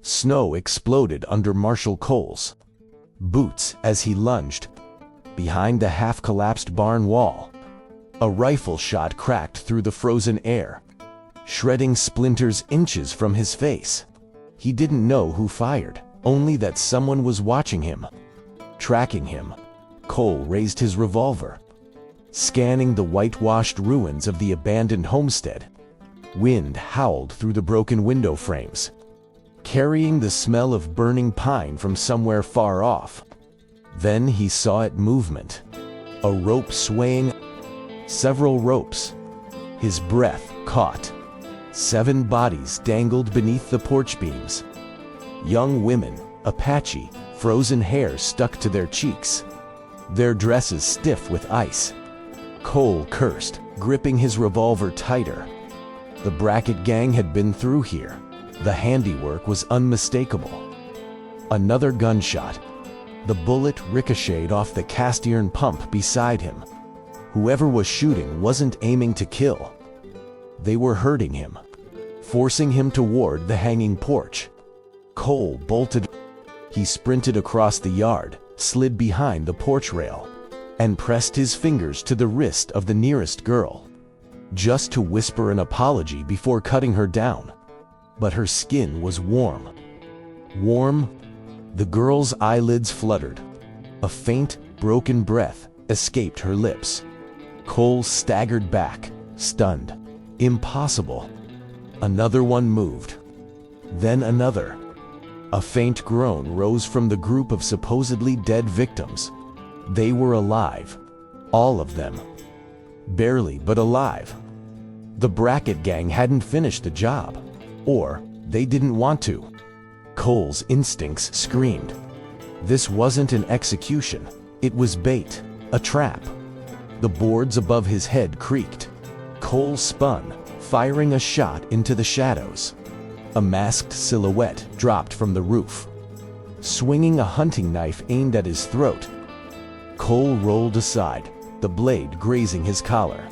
Snow exploded under Marshal Cole's boots as he lunged behind the half-collapsed barn wall. A rifle shot cracked through the frozen air, shredding splinters inches from his face. He didn't know who fired, only that someone was watching him, tracking him. Cole raised his revolver, scanning the whitewashed ruins of the abandoned homestead. Wind howled through the broken window frames, carrying the smell of burning pine from somewhere far off. Then he saw it movement. A rope swaying, several ropes. His breath caught. 7 bodies dangled beneath the porch beams. Young women, Apache, frozen hair stuck to their cheeks, their dresses stiff with ice. Cole cursed, gripping his revolver tighter. The Brackett gang had been through here. The handiwork was unmistakable. Another gunshot. The bullet ricocheted off the cast-iron pump beside him. Whoever was shooting wasn't aiming to kill. They were hurting him, forcing him toward the hanging porch. Cole bolted. He sprinted across the yard, slid behind the porch rail, and pressed his fingers to the wrist of the nearest girl, just to whisper an apology before cutting her down. But her skin was warm. Warm? The girl's eyelids fluttered. A faint, broken breath escaped her lips. Cole staggered back, stunned. Impossible. Another one moved. Then another. A faint groan rose from the group of supposedly dead victims. They were alive. All of them. Barely, but alive. The Brackett gang hadn't finished the job. Or they didn't want to. Cole's instincts screamed. This wasn't an execution. It was bait, a trap. The boards above his head creaked. Cole spun, firing a shot into the shadows. A masked silhouette dropped from the roof, swinging a hunting knife aimed at his throat. Cole rolled aside, the blade grazing his collar.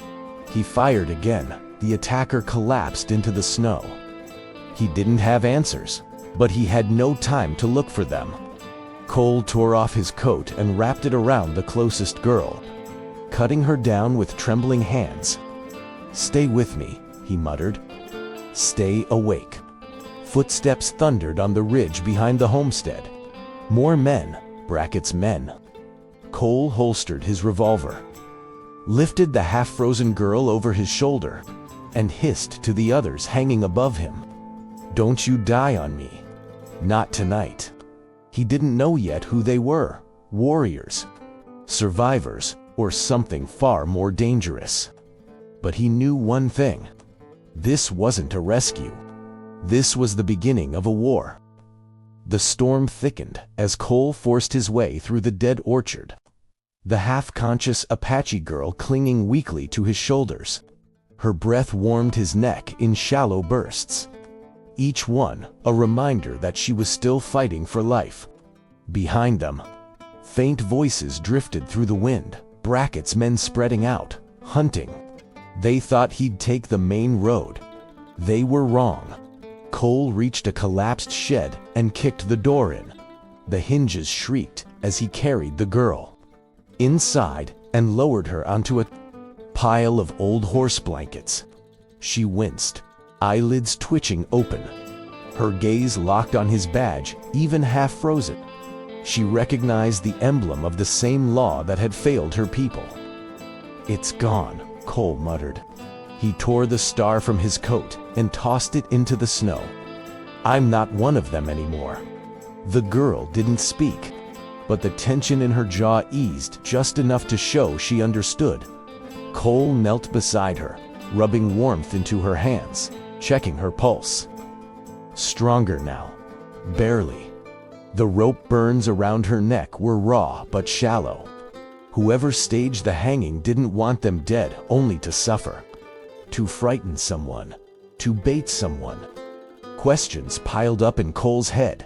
He fired again. The attacker collapsed into the snow. He didn't have answers, but he had no time to look for them. Cole tore off his coat and wrapped it around the closest girl, cutting her down with trembling hands. "Stay with me," he muttered. "Stay awake." Footsteps thundered on the ridge behind the homestead. More men, Brackett's men. Cole holstered his revolver, lifted the half-frozen girl over his shoulder, and hissed to the others hanging above him, "Don't you die on me. Not tonight." He didn't know yet who they were. Warriors, survivors, or something far more dangerous. But he knew one thing. This wasn't a rescue. This was the beginning of a war. The storm thickened as Cole forced his way through the dead orchard, the half-conscious Apache girl clinging weakly to his shoulders. Her breath warmed his neck in shallow bursts, each one a reminder that she was still fighting for life. Behind them, faint voices drifted through the wind. Brackett's men spreading out, hunting. They thought he'd take the main road. They were wrong. Cole reached a collapsed shed and kicked the door in. The hinges shrieked as he carried the girl inside and lowered her onto a pile of old horse blankets. She winced, eyelids twitching open, her gaze locked on his badge, even half frozen. She recognized the emblem of the same law that had failed her people. "It's gone," Cole muttered. He tore the star from his coat and tossed it into the snow. "I'm not one of them anymore." The girl didn't speak, but the tension in her jaw eased just enough to show she understood. Cole knelt beside her, rubbing warmth into her hands, checking her pulse. Stronger now. Barely. The rope burns around her neck were raw but shallow. Whoever staged the hanging didn't want them dead only to suffer. To frighten someone. To bait someone. Questions piled up in Cole's head,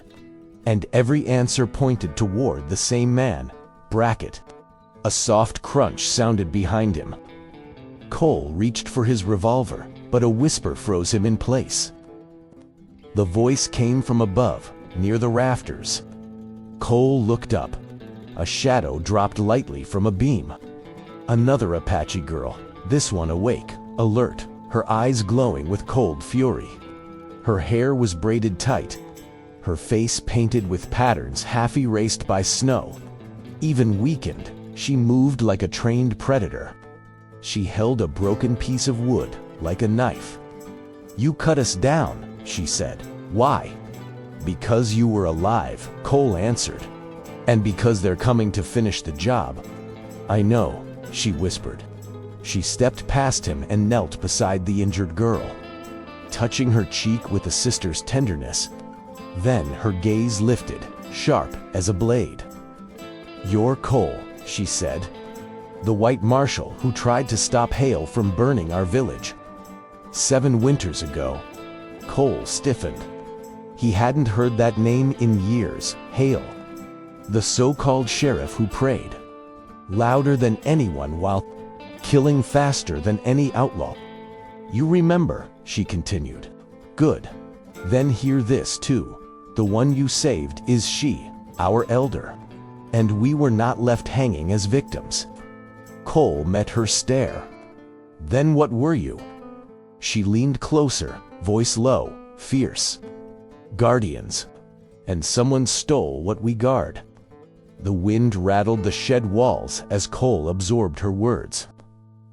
and every answer pointed toward the same man, Brackett. A soft crunch sounded behind him. Cole reached for his revolver, but a whisper froze him in place. The voice came from above, near the rafters. Cole looked up. A shadow dropped lightly from a beam. Another Apache girl, this one awake, alert, her eyes glowing with cold fury. Her hair was braided tight, her face painted with patterns half erased by snow. Even weakened, she moved like a trained predator. She held a broken piece of wood, like a knife. "You cut us down," she said. "Why?" "Because you were alive," Cole answered. "And because they're coming to finish the job." "I know," she whispered. She stepped past him and knelt beside the injured girl, touching her cheek with a sister's tenderness. Then her gaze lifted, sharp as a blade. "You're Cole," she said. "The white marshal who tried to stop Hale from burning our village." 7 winters ago. Cole stiffened. He hadn't heard that name in years. Hale. The so-called sheriff who prayed louder than anyone while killing faster than any outlaw. "You remember," she continued. "Good. Then hear this too. The one you saved is she, our elder. And we were not left hanging as victims." Cole met her stare. "Then what were you?" She leaned closer, voice low, fierce. "Guardians. And someone stole what we guard." The wind rattled the shed walls as Cole absorbed her words.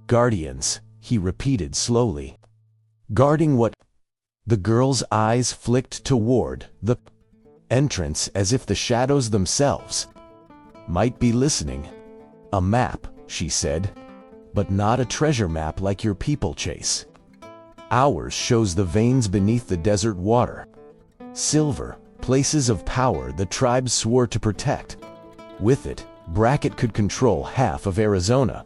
"Guardians," he repeated slowly. "Guarding what?" The girl's eyes flicked toward the entrance as if the shadows themselves might be listening. "A map," she said, "but not a treasure map like your people chase. Ours shows the veins beneath the desert water. Silver, places of power the tribes swore to protect. With it, Brackett could control half of Arizona."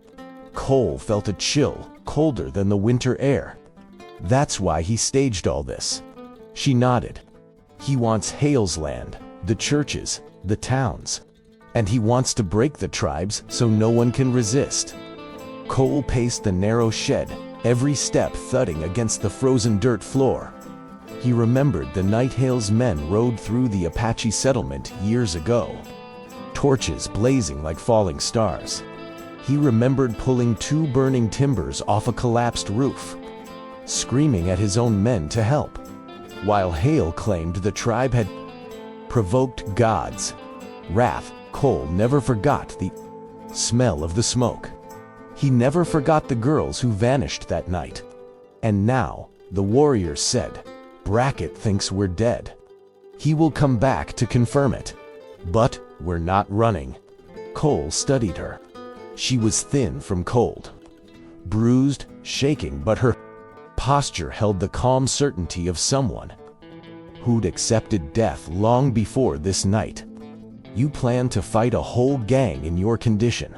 Cole felt a chill, colder than the winter air. "That's why he staged all this." She nodded. "He wants Hale's land, the churches, the towns. And he wants to break the tribes so no one can resist." Cole paced the narrow shed, every step thudding against the frozen dirt floor. He remembered the night Hale's men rode through the Apache settlement years ago, torches blazing like falling stars. He remembered pulling 2 burning timbers off a collapsed roof, screaming at his own men to help, while Hale claimed the tribe had provoked God's wrath. Cole never forgot the smell of the smoke. He never forgot the girls who vanished that night. And now, the warrior said, "Brackett thinks we're dead. He will come back to confirm it. But we're not running." Cole studied her. She was thin from cold, bruised, shaking, but her posture held the calm certainty of someone who'd accepted death long before this night. "You plan to fight a whole gang in your condition.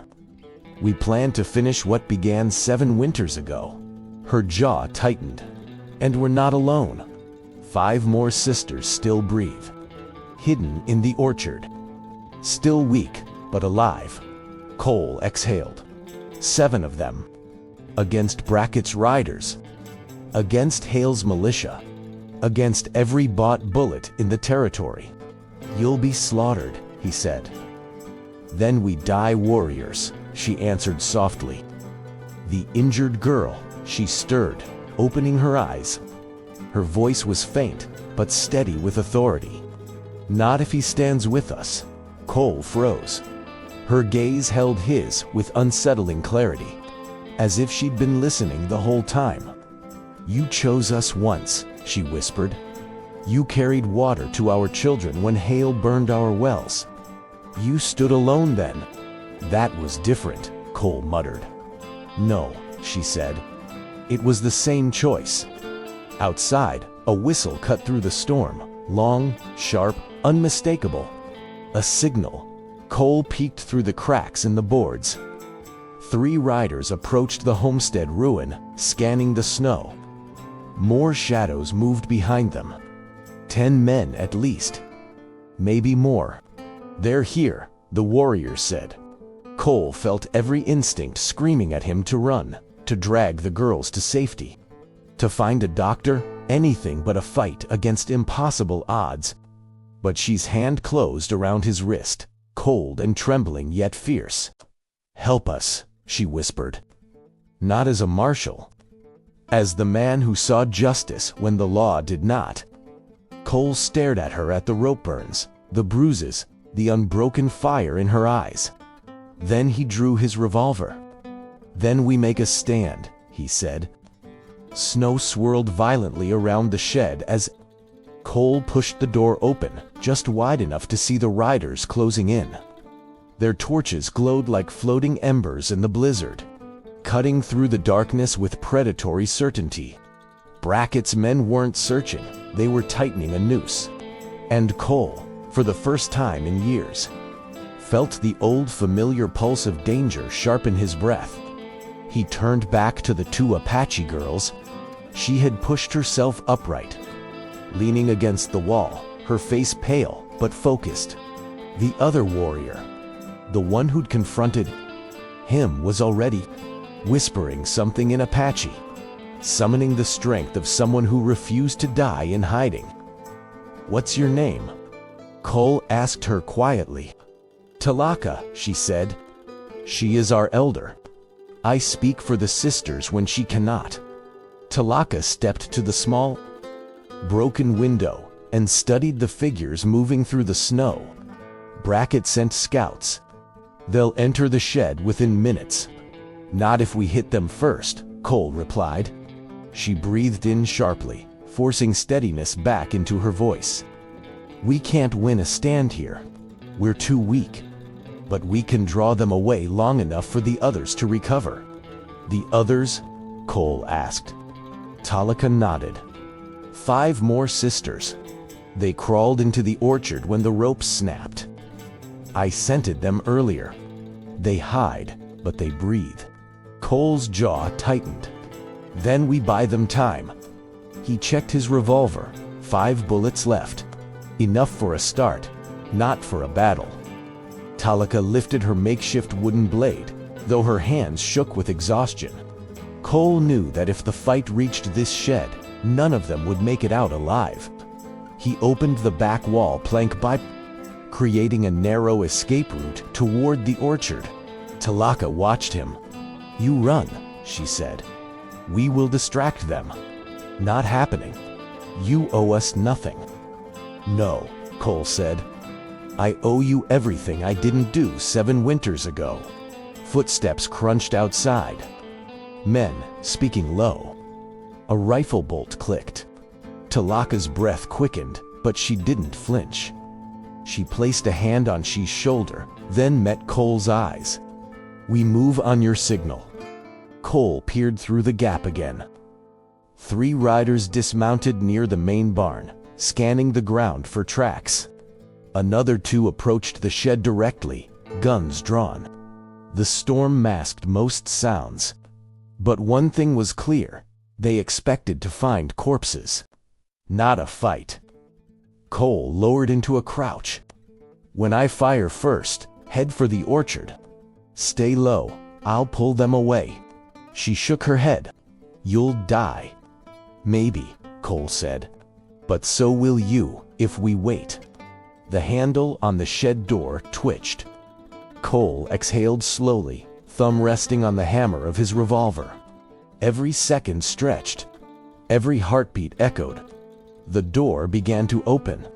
We plan to finish what began 7 winters ago." Her jaw tightened. "And we're not alone. 5 more sisters still breathe, hidden in the orchard. Still weak, but alive." Cole exhaled. 7 of them. Against Brackett's riders. Against Hale's militia. Against every bought bullet in the territory. "You'll be slaughtered," he said. "Then we die warriors," she answered softly. The injured girl, she stirred, opening her eyes. Her voice was faint, but steady with authority. "Not if he stands with us." Cole froze. Her gaze held his with unsettling clarity, as if she'd been listening the whole time. "You chose us once," she whispered. "You carried water to our children when Hale burned our wells. You stood alone then." "That was different," Cole muttered. "No," she said. "It was the same choice." Outside, a whistle cut through the storm, long, sharp, unmistakable. A signal. Cole peeked through the cracks in the boards. 3 riders approached the homestead ruin, scanning the snow. More shadows moved behind them. 10 men at least. Maybe more. "They're here," the warrior said. Cole felt every instinct screaming at him to run, to drag the girls to safety. To find a doctor, Anything but a fight against impossible odds. But she's hand closed around his wrist, cold and trembling yet fierce. "Help us," she whispered. Not as a marshal. As the man who saw justice when the law did not. Cole stared at her at the rope burns, the bruises, the unbroken fire in her eyes. Then he drew his revolver. "Then we make a stand," he said. Snow swirled violently around the shed as Cole pushed the door open, just wide enough to see the riders closing in. Their torches glowed like floating embers in the blizzard, cutting through the darkness with predatory certainty. Brackett's men weren't searching, they were tightening a noose. And Cole, for the first time in years, felt the old familiar pulse of danger sharpen his breath. He turned back to the two Apache girls. She had pushed herself upright, leaning against the wall, her face pale but focused. The other warrior, the one who'd confronted him, was already whispering something in Apache, summoning the strength of someone who refused to die in hiding. "What's your name?" Cole asked her quietly. "Talaka," she said. "She is our elder. I speak for the sisters when she cannot." Talaka stepped to the small, broken window and studied the figures moving through the snow. "Brackett sent scouts. They'll enter the shed within minutes." "Not if we hit them first," Cole replied. She breathed in sharply, forcing steadiness back into her voice. "We can't win a stand here. We're too weak. But we can draw them away long enough for the others to recover." "The others?" Cole asked. Talaka nodded. 5 more sisters. They crawled into the orchard when the ropes snapped. I scented them earlier. They hide, but they breathe. Cole's jaw tightened. "Then we buy them time." He checked his revolver. 5 bullets left. Enough for a start, not for a battle. Talaka lifted her makeshift wooden blade, though her hands shook with exhaustion. Cole knew that if the fight reached this shed, none of them would make it out alive. He opened the back wall plank by, creating a narrow escape route toward the orchard. Talaka watched him. "You run," she said. "We will distract them." "Not happening. You owe us nothing." "No," Cole said. "I owe you everything I didn't do 7 winters ago." Footsteps crunched outside. Men, speaking low. A rifle bolt clicked. Talaka's breath quickened, but she didn't flinch. She placed a hand on She's shoulder, then met Cole's eyes. "We move on your signal." Cole peered through the gap again. 3 riders dismounted near the main barn, scanning the ground for tracks. Another 2 approached the shed directly, guns drawn. The storm masked most sounds. But one thing was clear: they expected to find corpses. Not a fight. Cole lowered into a crouch. "When I fire first, head for the orchard. Stay low, I'll pull them away." She shook her head. "You'll die." "Maybe," Cole said. "But so will you, if we wait." The handle on the shed door twitched. Cole exhaled slowly, thumb resting on the hammer of his revolver. Every second stretched. Every heartbeat echoed. The door began to open.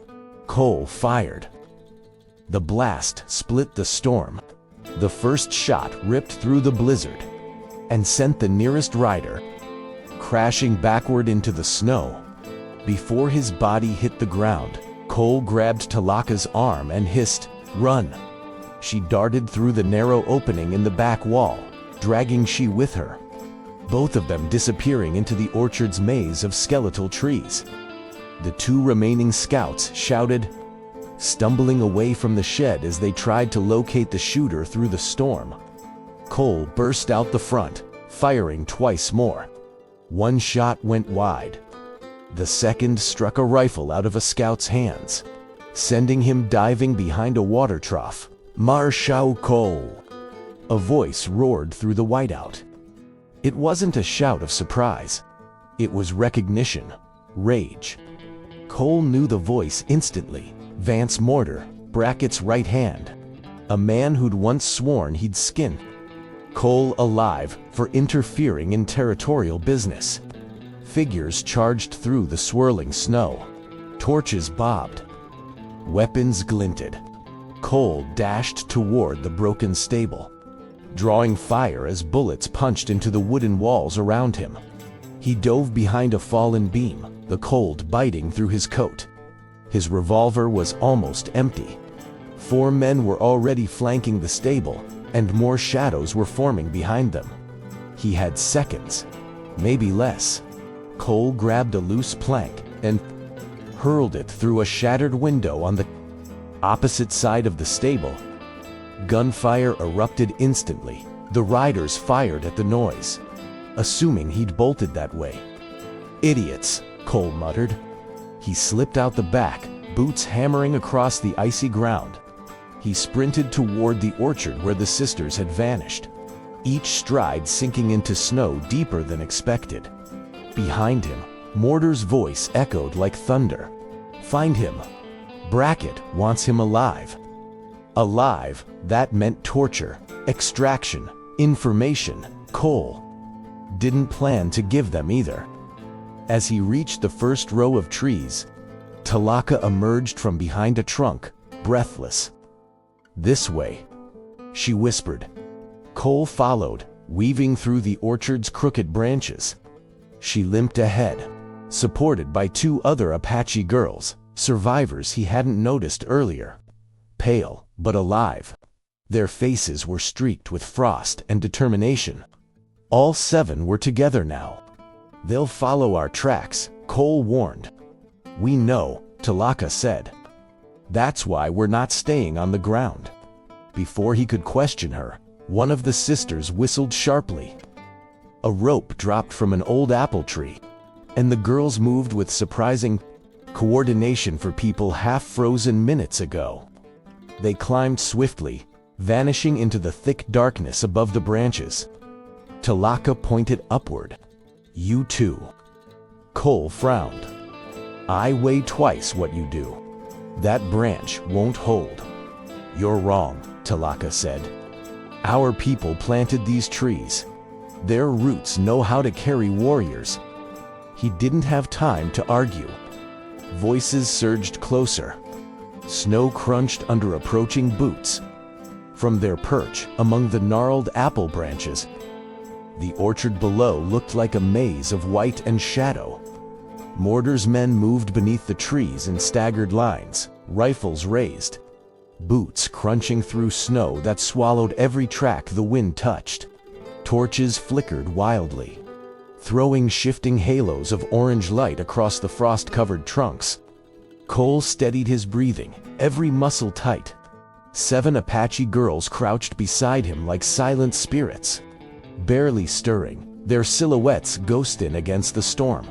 Cole fired. The blast split the storm. The first shot ripped through the blizzard and sent the nearest rider crashing backward into the snow. Before his body hit the ground, Cole grabbed Talaka's arm and hissed, "Run!" She darted through the narrow opening in the back wall, dragging She with her. Both of them disappearing into the orchard's maze of skeletal trees. The 2 remaining scouts shouted, stumbling away from the shed as they tried to locate the shooter through the storm. Cole burst out the front, firing twice more. 1 shot went wide. The second struck a rifle out of a scout's hands, sending him diving behind a water trough. "Marshal Cole!" A voice roared through the whiteout. It wasn't a shout of surprise. It was recognition. rage. Cole knew the voice instantly. Vance Mortar, Brackett's right hand. A man who'd once sworn he'd skin Cole alive for interfering in territorial business. Figures charged through the swirling snow. Torches bobbed. Weapons glinted. Cole dashed toward the broken stable, drawing fire as bullets punched into the wooden walls around him. He dove behind a fallen beam, the cold biting through his coat. His revolver was almost empty. 4 men were already flanking the stable, and more shadows were forming behind them. He had seconds, maybe less. Cole grabbed a loose plank and hurled it through a shattered window on the opposite side of the stable. Gunfire erupted instantly. The riders fired at the noise, assuming he'd bolted that way. "Idiots," Cole muttered. He slipped out the back, boots hammering across the icy ground. He sprinted toward the orchard where the sisters had vanished, each stride sinking into snow deeper than expected. Behind him, Mortar's voice echoed like thunder. "Find him. Brackett wants him alive." Alive, that meant torture, extraction, information. Cole didn't plan to give them either. As he reached the first row of trees, Talaka emerged from behind a trunk, breathless. "This way," she whispered. Cole followed, weaving through the orchard's crooked branches. She limped ahead, supported by 2 other Apache girls, survivors he hadn't noticed earlier. Pale, but alive. Their faces were streaked with frost and determination. All 7 were together now. "They'll follow our tracks," Cole warned. "We know," Talaka said. "That's why we're not staying on the ground." Before he could question her, one of the sisters whistled sharply. A rope dropped from an old apple tree, and the girls moved with surprising coordination for people half-frozen minutes ago. They climbed swiftly, vanishing into the thick darkness above the branches. Talaka pointed upward. "You too." Cole frowned. "I weigh twice what you do. That branch won't hold." "You're wrong," Talaka said. "Our people planted these trees. Their roots know how to carry warriors." He didn't have time to argue. Voices surged closer. Snow crunched under approaching boots. From their perch among the gnarled apple branches, the orchard below looked like a maze of white and shadow. Mortar's men moved beneath the trees in staggered lines, rifles raised, boots crunching through snow that swallowed every track the wind touched. Torches flickered wildly, throwing shifting halos of orange light across the frost-covered trunks. Cole steadied his breathing, every muscle tight. 7 Apache girls crouched beside him like silent spirits, barely stirring, their silhouettes ghosting against the storm.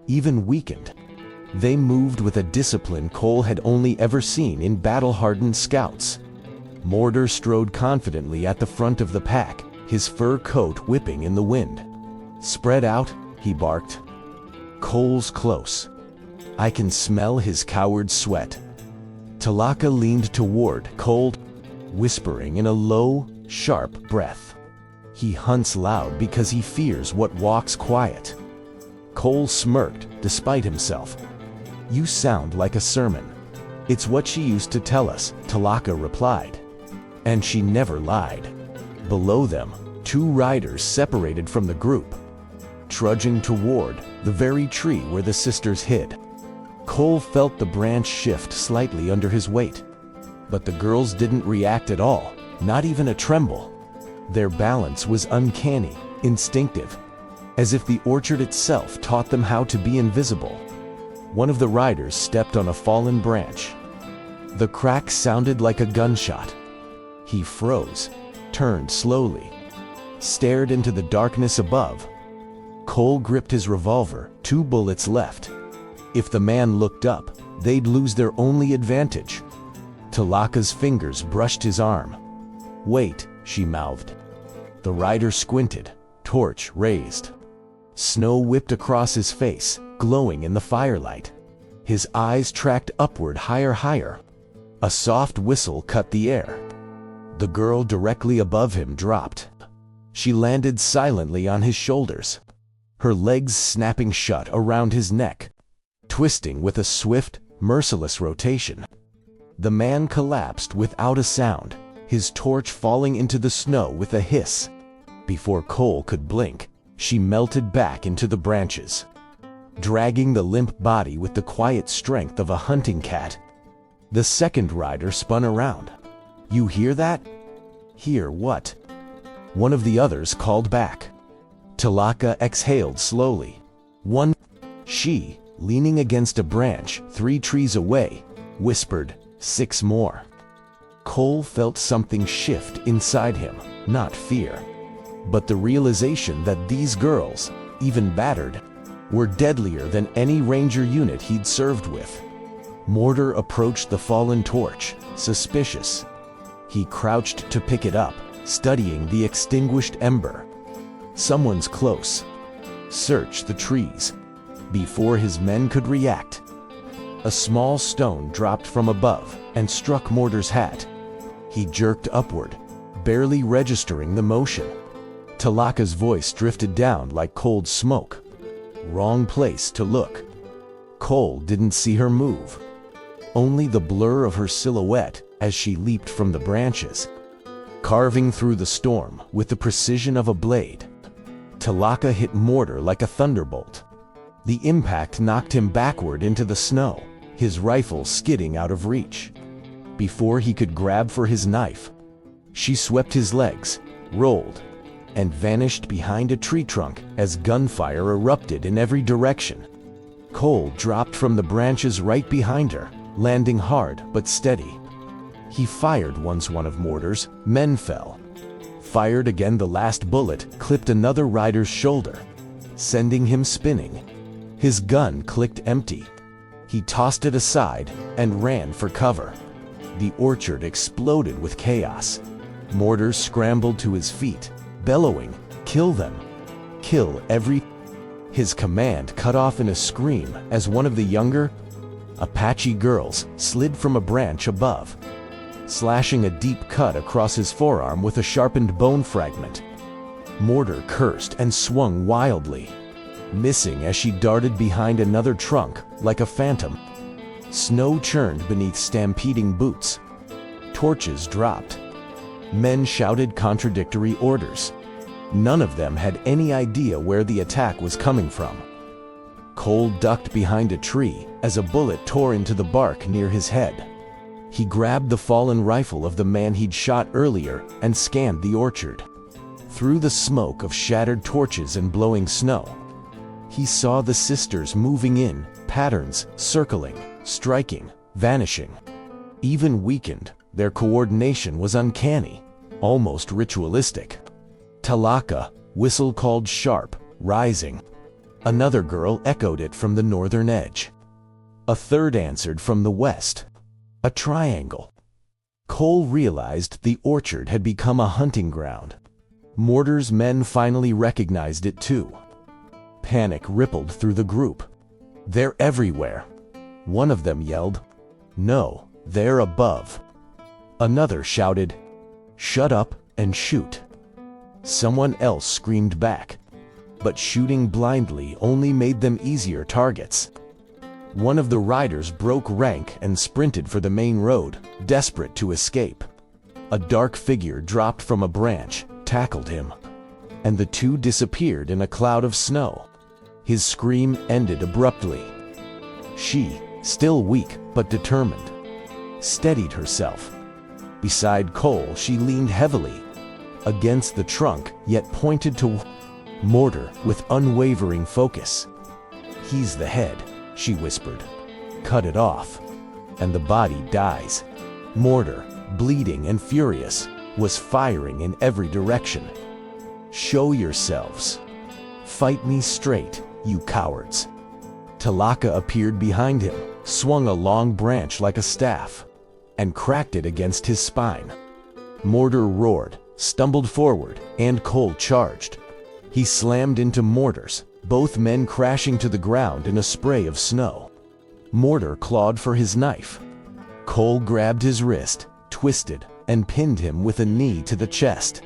Even weakened, they moved with a discipline Cole had only ever seen in battle-hardened scouts. Mortar strode confidently at the front of the pack, his fur coat whipping in the wind. "Spread out," he barked. Cole's close. I can smell his coward sweat. Talaka leaned toward Cole, whispering in a low, sharp breath. "He hunts loud because he fears what walks quiet." Cole smirked, despite himself. "You sound like a sermon." "It's what she used to tell us," Talaka replied. And she never lied. Below them, 2 riders separated from the group, trudging toward the very tree where the sisters hid. Cole felt the branch shift slightly under his weight, but the girls didn't react at all, not even a tremble. Their balance was uncanny, instinctive, as if the orchard itself taught them how to be invisible. One of the riders stepped on a fallen branch. The crack sounded like a gunshot. He froze, turned slowly, stared into the darkness above. Cole gripped his revolver, 2 bullets left. If the man looked up, they'd lose their only advantage. Talaka's fingers brushed his arm. "Wait," she mouthed. The rider squinted, torch raised. Snow whipped across his face, glowing in the firelight. His eyes tracked upward higher. A soft whistle cut the air. The girl directly above him dropped. She landed silently on his shoulders, her legs snapping shut around his neck, twisting with a swift, merciless rotation. The man collapsed without a sound, his torch falling into the snow with a hiss. Before Cole could blink, she melted back into the branches, dragging the limp body with the quiet strength of a hunting cat. The second rider spun around. "You hear that?" "Hear what?" One of the others called back. Talaka exhaled slowly. "One." She, leaning against a branch 3 trees away, whispered, "6 more." Cole felt something shift inside him, not fear, but the realization that these girls, even battered, were deadlier than any ranger unit he'd served with. Mortar approached the fallen torch, suspicious. He crouched to pick it up, studying the extinguished ember. Someone's close. Search the trees. Before his men could react, a small stone dropped from above and struck Mortar's hat. He jerked upward, barely registering the motion. Talaka's voice drifted down like cold smoke. Wrong place to look. Cole didn't see her move, only the blur of her silhouette as she leaped from the branches, carving through the storm with the precision of a blade. Talaka hit Mortar like a thunderbolt. The impact knocked him backward into the snow, his rifle skidding out of reach. Before he could grab for his knife, she swept his legs, rolled, and vanished behind a tree trunk as gunfire erupted in every direction. Cole dropped from the branches right behind her, landing hard but steady. He fired once one of Mortar's men fell. Fired again, the last bullet clipped another rider's shoulder, sending him spinning. His gun clicked empty. He tossed it aside and ran for cover. The orchard exploded with chaos. Mortar scrambled to his feet, bellowing, "Kill them! Kill every—" His command cut off in a scream as one of the younger Apache girls slid from a branch above, slashing a deep cut across his forearm with a sharpened bone fragment. Mortar cursed and swung wildly, missing as she darted behind another trunk like a phantom. Snow churned beneath stampeding boots. Torches dropped. Men shouted contradictory orders. None of them had any idea where the attack was coming from. Cole ducked behind a tree as a bullet tore into the bark near his head. He grabbed the fallen rifle of the man he'd shot earlier and scanned the orchard. Through the smoke of shattered torches and blowing snow, he saw the sisters moving in, patterns, circling, striking, vanishing. Even weakened, their coordination was uncanny, almost ritualistic. Talaka, whistle called sharp, rising. Another girl echoed it from the northern edge. A third answered from the west. A triangle. Cole realized the orchard had become a hunting ground. Mortar's men finally recognized it too. Panic rippled through the group. "They're everywhere!" One of them yelled. "No, they're above." Another shouted, "Shut up and shoot." Someone else screamed back, but shooting blindly only made them easier targets. One of the riders broke rank and sprinted for the main road, desperate to escape. A dark figure dropped from a branch, tackled him, and the two disappeared in a cloud of snow. His scream ended abruptly. She, still weak but determined, steadied herself. Beside Cole, she leaned heavily against the trunk, yet pointed to Mortar with unwavering focus. "He's the head," she whispered. "Cut it off, and the body dies." Mortar, bleeding and furious, was firing in every direction. "Show yourselves. Fight me straight, you cowards." Talaka appeared behind him, swung a long branch like a staff, and cracked it against his spine. Mortar roared, stumbled forward, and Cole charged. He slammed into Mortar's, both men crashing to the ground in a spray of snow. Mortar clawed for his knife. Cole grabbed his wrist, twisted, and pinned him with a knee to the chest.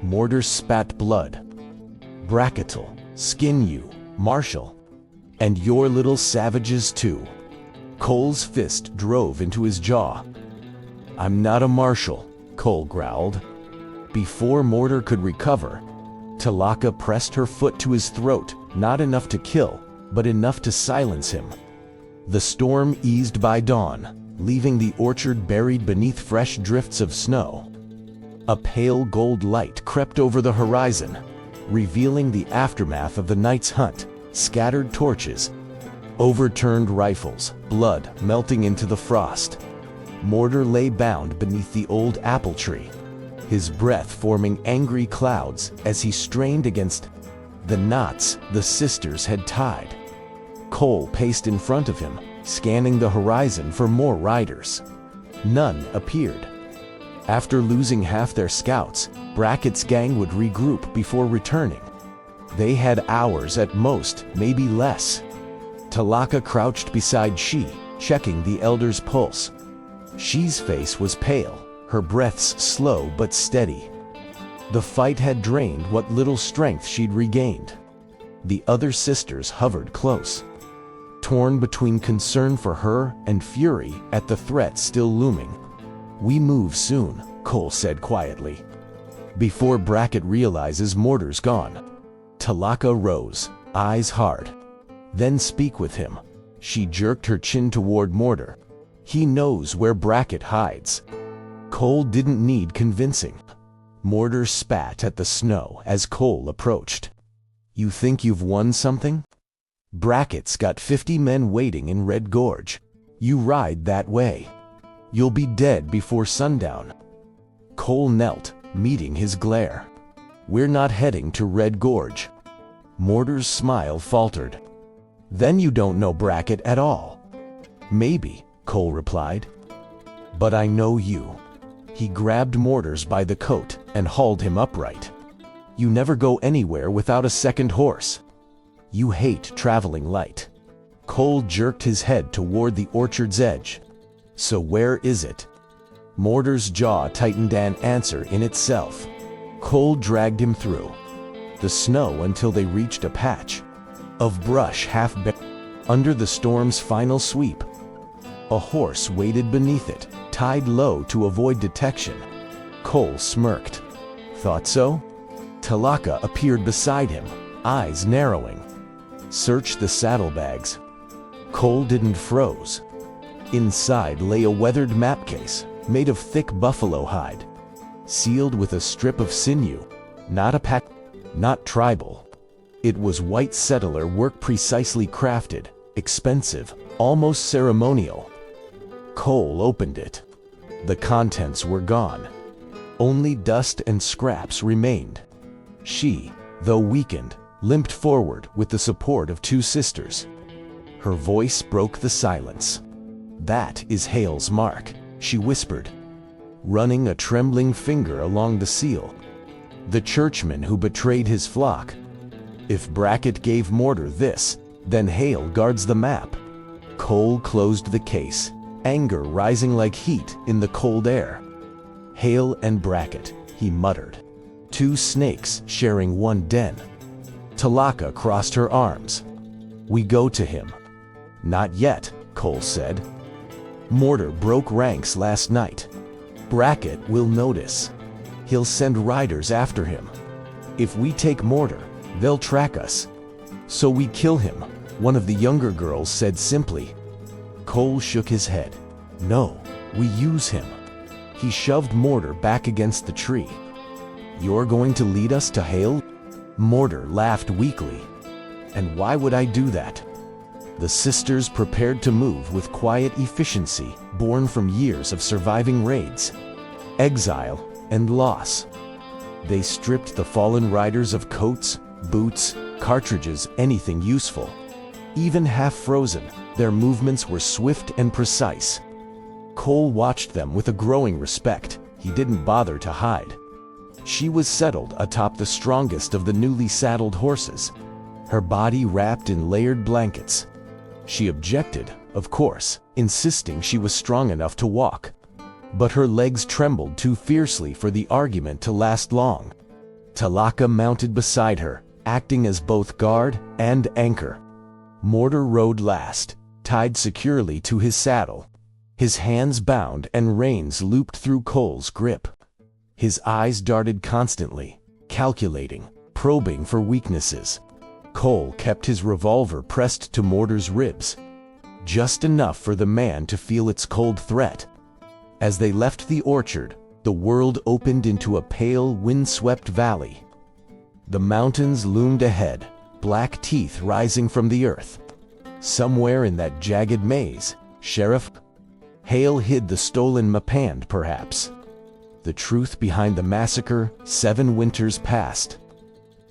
Mortar spat blood. "Bracket'll skin you, Marshall. And your little savages too." Cole's fist drove into his jaw. "I'm not a marshal," Cole growled. Before Mortar could recover, Talaka pressed her foot to his throat, not enough to kill, but enough to silence him. The storm eased by dawn, leaving the orchard buried beneath fresh drifts of snow. A pale gold light crept over the horizon, revealing the aftermath of the night's hunt: scattered torches, overturned rifles, blood melting into the frost. Mortar lay bound beneath the old apple tree, his breath forming angry clouds as he strained against the knots the sisters had tied. Cole paced in front of him, scanning the horizon for more riders. None appeared. After losing half their scouts, Brackett's gang would regroup before returning. They had hours at most, maybe less. Talaka crouched beside She, checking the elder's pulse. She's face was pale, her breaths slow but steady. The fight had drained what little strength she'd regained. The other sisters hovered close, torn between concern for her and fury at the threat still looming. "We move soon," Cole said quietly. "Before Brackett realizes Mortar's gone." Talaka rose, eyes hard. "Then speak with him." She jerked her chin toward Mortar. "He knows where Brackett hides." Cole didn't need convincing. Mortar spat at the snow as Cole approached. "You think you've won something? Brackett's got 50 men waiting in Red Gorge. You ride that way. You'll be dead before sundown." Cole knelt, meeting his glare. "We're not heading to Red Gorge." Mortar's smile faltered. "Then you don't know Brackett at all." "Maybe," Cole replied. "But I know you." He grabbed Mortar's by the coat and hauled him upright. "You never go anywhere without a second horse. You hate traveling light." Cole jerked his head toward the orchard's edge. "So where is it?" Mortar's jaw tightened, an answer in itself. Cole dragged him through the snow until they reached a patch of brush half bare. Under the storm's final sweep, a horse waited beneath it, tied low to avoid detection. Cole smirked. "Thought so?" Talaka appeared beside him, eyes narrowing. "Search the saddlebags." Cole didn't froze. Inside lay a weathered map case, made of thick buffalo hide, sealed with a strip of sinew. Not Apache, not tribal. It was white settler work, precisely crafted, expensive, almost ceremonial. Cole opened it. The contents were gone. Only dust and scraps remained. She, though weakened, limped forward with the support of two sisters. Her voice broke the silence. "That is Hale's mark," she whispered, running a trembling finger along the seal. "The churchman who betrayed his flock. If Brackett gave Mortar this, then Hale guards the map." Cole closed the case, anger rising like heat in the cold air. "Hale and Brackett," he muttered. "Two snakes sharing one den." Talaka crossed her arms. "We go to him." "Not yet," Cole said. "Mortar broke ranks last night. Brackett will notice. He'll send riders after him. If we take Mortar, they'll track us. So we kill him," one of the younger girls said simply. Cole shook his head. "No, we use him." He shoved Mortar back against the tree. "You're going to lead us to Hale?" Mortar laughed weakly. "And why would I do that?" The sisters prepared to move with quiet efficiency born from years of surviving raids, exile, and loss. They stripped the fallen riders of coats, boots, cartridges, anything useful. Even half frozen, their movements were swift and precise. Cole watched them with a growing respect. He didn't bother to hide. She was settled atop the strongest of the newly saddled horses. her body wrapped in layered blankets. She objected, of course, insisting she was strong enough to walk. But her legs trembled too fiercely for the argument to last long. Talaka mounted beside her, acting as both guard and anchor. Mortar rode last, tied securely to his saddle, his hands bound and reins looped through Cole's grip. His eyes darted constantly, calculating, probing for weaknesses. Cole kept his revolver pressed to Mortar's ribs, just enough for the man to feel its cold threat. As they left the orchard, the world opened into a pale, windswept valley. The mountains loomed ahead, black teeth rising from the earth. Somewhere in that jagged maze, Sheriff Hale hid the stolen Mapand, perhaps. The truth behind the massacre 7 winters past.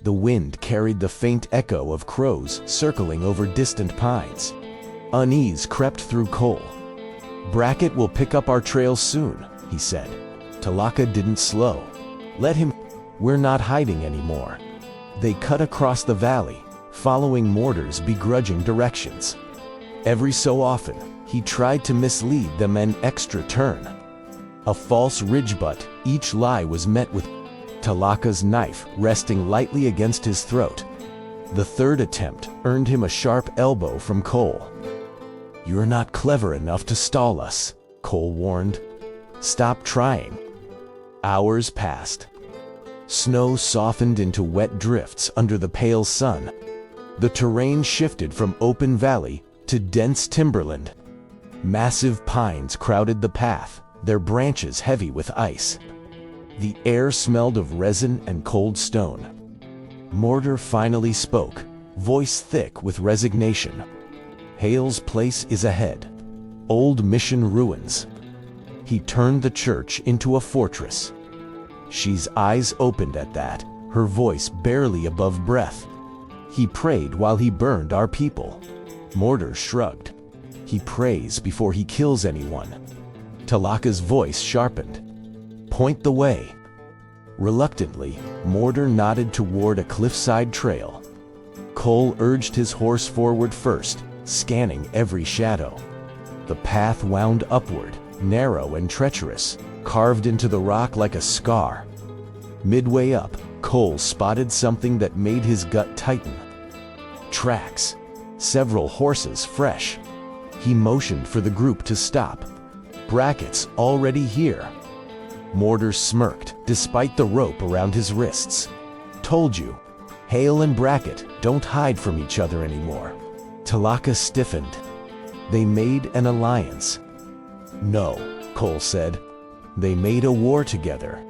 The wind carried the faint echo of crows circling over distant pines. Unease crept through Cole. "Brackett will pick up our trail soon," he said. Talaka didn't slow. "Let him. We're not hiding anymore." They cut across the valley, following Mortar's begrudging directions. Every so often, he tried to mislead them an extra turn. A false ridgebutt, each lie was met with Talaka's knife resting lightly against his throat. The third attempt earned him a sharp elbow from Cole. "You're not clever enough to stall us," Cole warned. "Stop trying." Hours passed. Snow softened into wet drifts under the pale sun. The terrain shifted from open valley to dense timberland. Massive pines crowded the path, their branches heavy with ice. The air smelled of resin and cold stone. Mortar finally spoke, voice thick with resignation. "Hale's place is ahead. Old mission ruins. He turned the church into a fortress." She's eyes opened at that, her voice barely above breath. "He prayed while he burned our people." Mortar shrugged. "He prays before he kills anyone." Talaka's voice sharpened. "Point the way." Reluctantly, Mortar nodded toward a cliffside trail. Cole urged his horse forward first, scanning every shadow. The path wound upward, narrow and treacherous, carved into the rock like a scar. Midway up, Cole spotted something that made his gut tighten. Tracks. Several horses fresh. He motioned for the group to stop. "Brackett's already here." Mortar smirked, despite the rope around his wrists. "Told you. Hale and Brackett don't hide from each other anymore." Talaka stiffened. "They made an alliance." "No," Cole said. "They made a war together."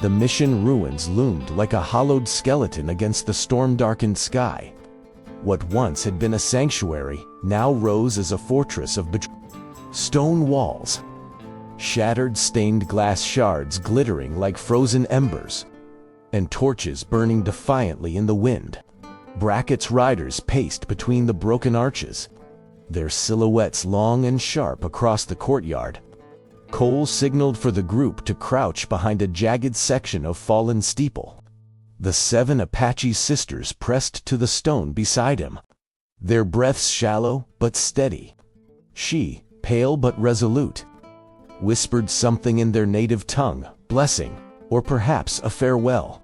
The mission ruins loomed like a hollowed skeleton against the storm-darkened sky. What once had been a sanctuary now rose as a fortress of stone walls. Shattered stained glass shards glittering like frozen embers, and torches burning defiantly in the wind. Brackett's riders paced between the broken arches, their silhouettes long and sharp across the courtyard. Cole signaled for the group to crouch behind a jagged section of fallen steeple. The 7 Apache sisters pressed to the stone beside him, their breaths shallow but steady. She, pale but resolute, whispered something in their native tongue, blessing, or perhaps a farewell.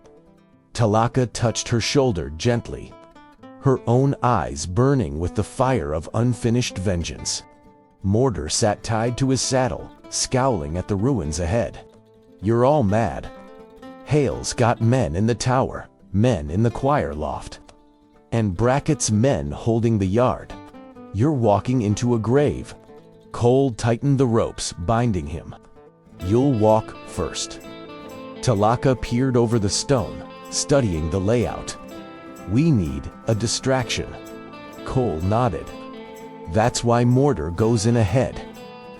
Talaka touched her shoulder gently, her own eyes burning with the fire of unfinished vengeance. Mortar sat tied to his saddle, scowling at the ruins ahead. "You're all mad. Hale's got men in the tower, men in the choir loft, and Brackett's men holding the yard. You're walking into a grave." Cole tightened the ropes binding him. "You'll walk first." Talaka peered over the stone, studying the layout. "We need a distraction." Cole nodded. "That's why Mortar goes in ahead.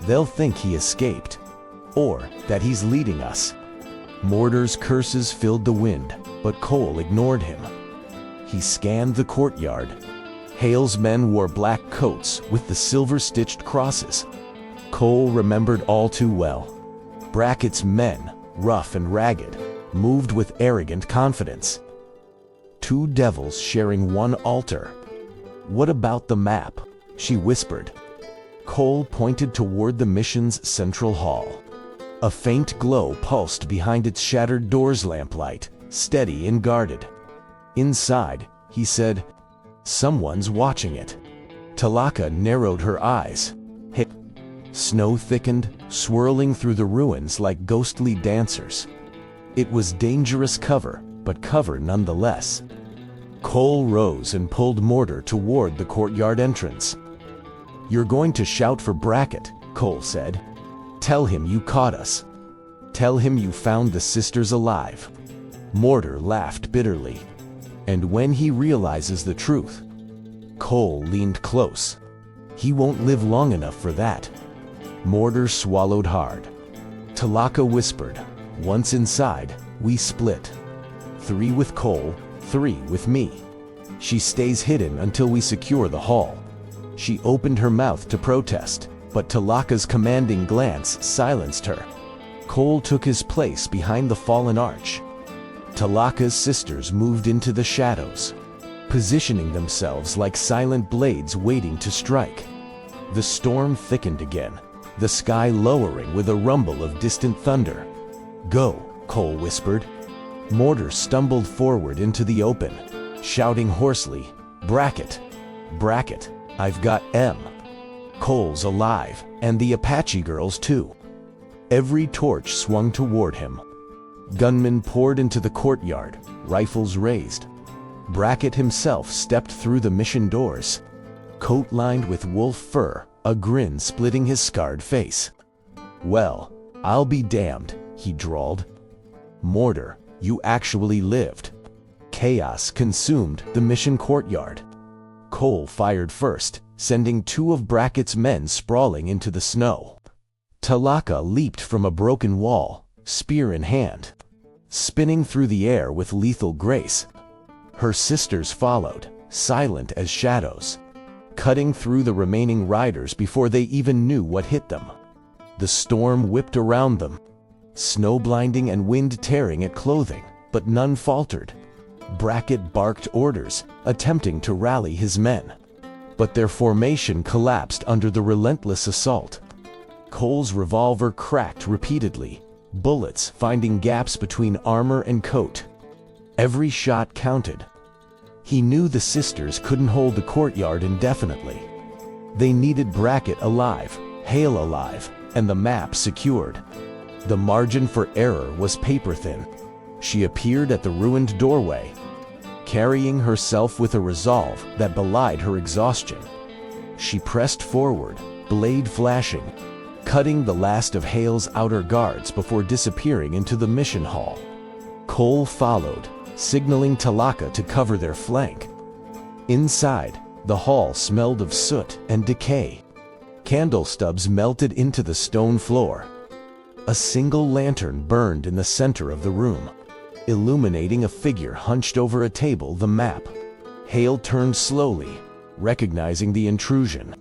They'll think he escaped, or that he's leading us." Mortar's curses filled the wind, but Cole ignored him. He scanned the courtyard. Hale's men wore black coats with the silver-stitched crosses. Cole remembered all too well. Brackett's men, rough and ragged, moved with arrogant confidence. two devils sharing one altar. What about the map? She whispered. Cole pointed toward the mission's central hall. A faint glow pulsed behind its shattered door's lamplight, steady and guarded. Inside, he said, someone's watching it. Talaka narrowed her eyes. Hey. Snow thickened, swirling through the ruins like ghostly dancers. It was dangerous cover, but cover nonetheless. Cole rose and pulled Mortar toward the courtyard entrance. You're going to shout for Brackett, Cole said. Tell him you caught us. Tell him you found the sisters alive. Mortar laughed bitterly. And when he realizes the truth, Cole leaned close. He won't live long enough for that. Mortar swallowed hard. Talaka whispered, once inside, we split. 3 with Cole, 3 with me. She stays hidden until we secure the hall. She opened her mouth to protest, but Talaka's commanding glance silenced her. Cole took his place behind the fallen arch. Talaka's sisters moved into the shadows, positioning themselves like silent blades waiting to strike. The storm thickened again, the sky lowering with a rumble of distant thunder. Go, Cole whispered. Mortar stumbled forward into the open, shouting hoarsely, Brackett, Brackett, I've got M. Cole's alive, and the Apache girls too. Every torch swung toward him. Gunmen poured into the courtyard, rifles raised. Brackett himself stepped through the mission doors, coat lined with wolf fur, a grin splitting his scarred face. Well, I'll be damned, he drawled. Mortar, you actually lived. Chaos consumed the mission courtyard. Cole fired first, sending 2 of Brackett's men sprawling into the snow. Talaka leaped from a broken wall, spear in hand, spinning through the air with lethal grace. Her sisters followed, silent as shadows, cutting through the remaining riders before they even knew what hit them. The storm whipped around them, snow blinding and wind tearing at clothing, but none faltered. Brackett barked orders, attempting to rally his men. But their formation collapsed under the relentless assault. Cole's revolver cracked repeatedly, bullets finding gaps between armor and coat. Every shot counted. He knew the sisters couldn't hold the courtyard indefinitely. They needed Brackett alive, Hale alive, and the map secured. The margin for error was paper-thin. She appeared at the ruined doorway, carrying herself with a resolve that belied her exhaustion. She pressed forward, blade flashing, cutting the last of Hale's outer guards before disappearing into the mission hall. Cole followed, signaling Talaka to cover their flank. Inside, the hall smelled of soot and decay. Candle stubs melted into the stone floor. A single lantern burned in the center of the room, illuminating a figure hunched over a table, the map. Hale turned slowly, recognizing the intrusion.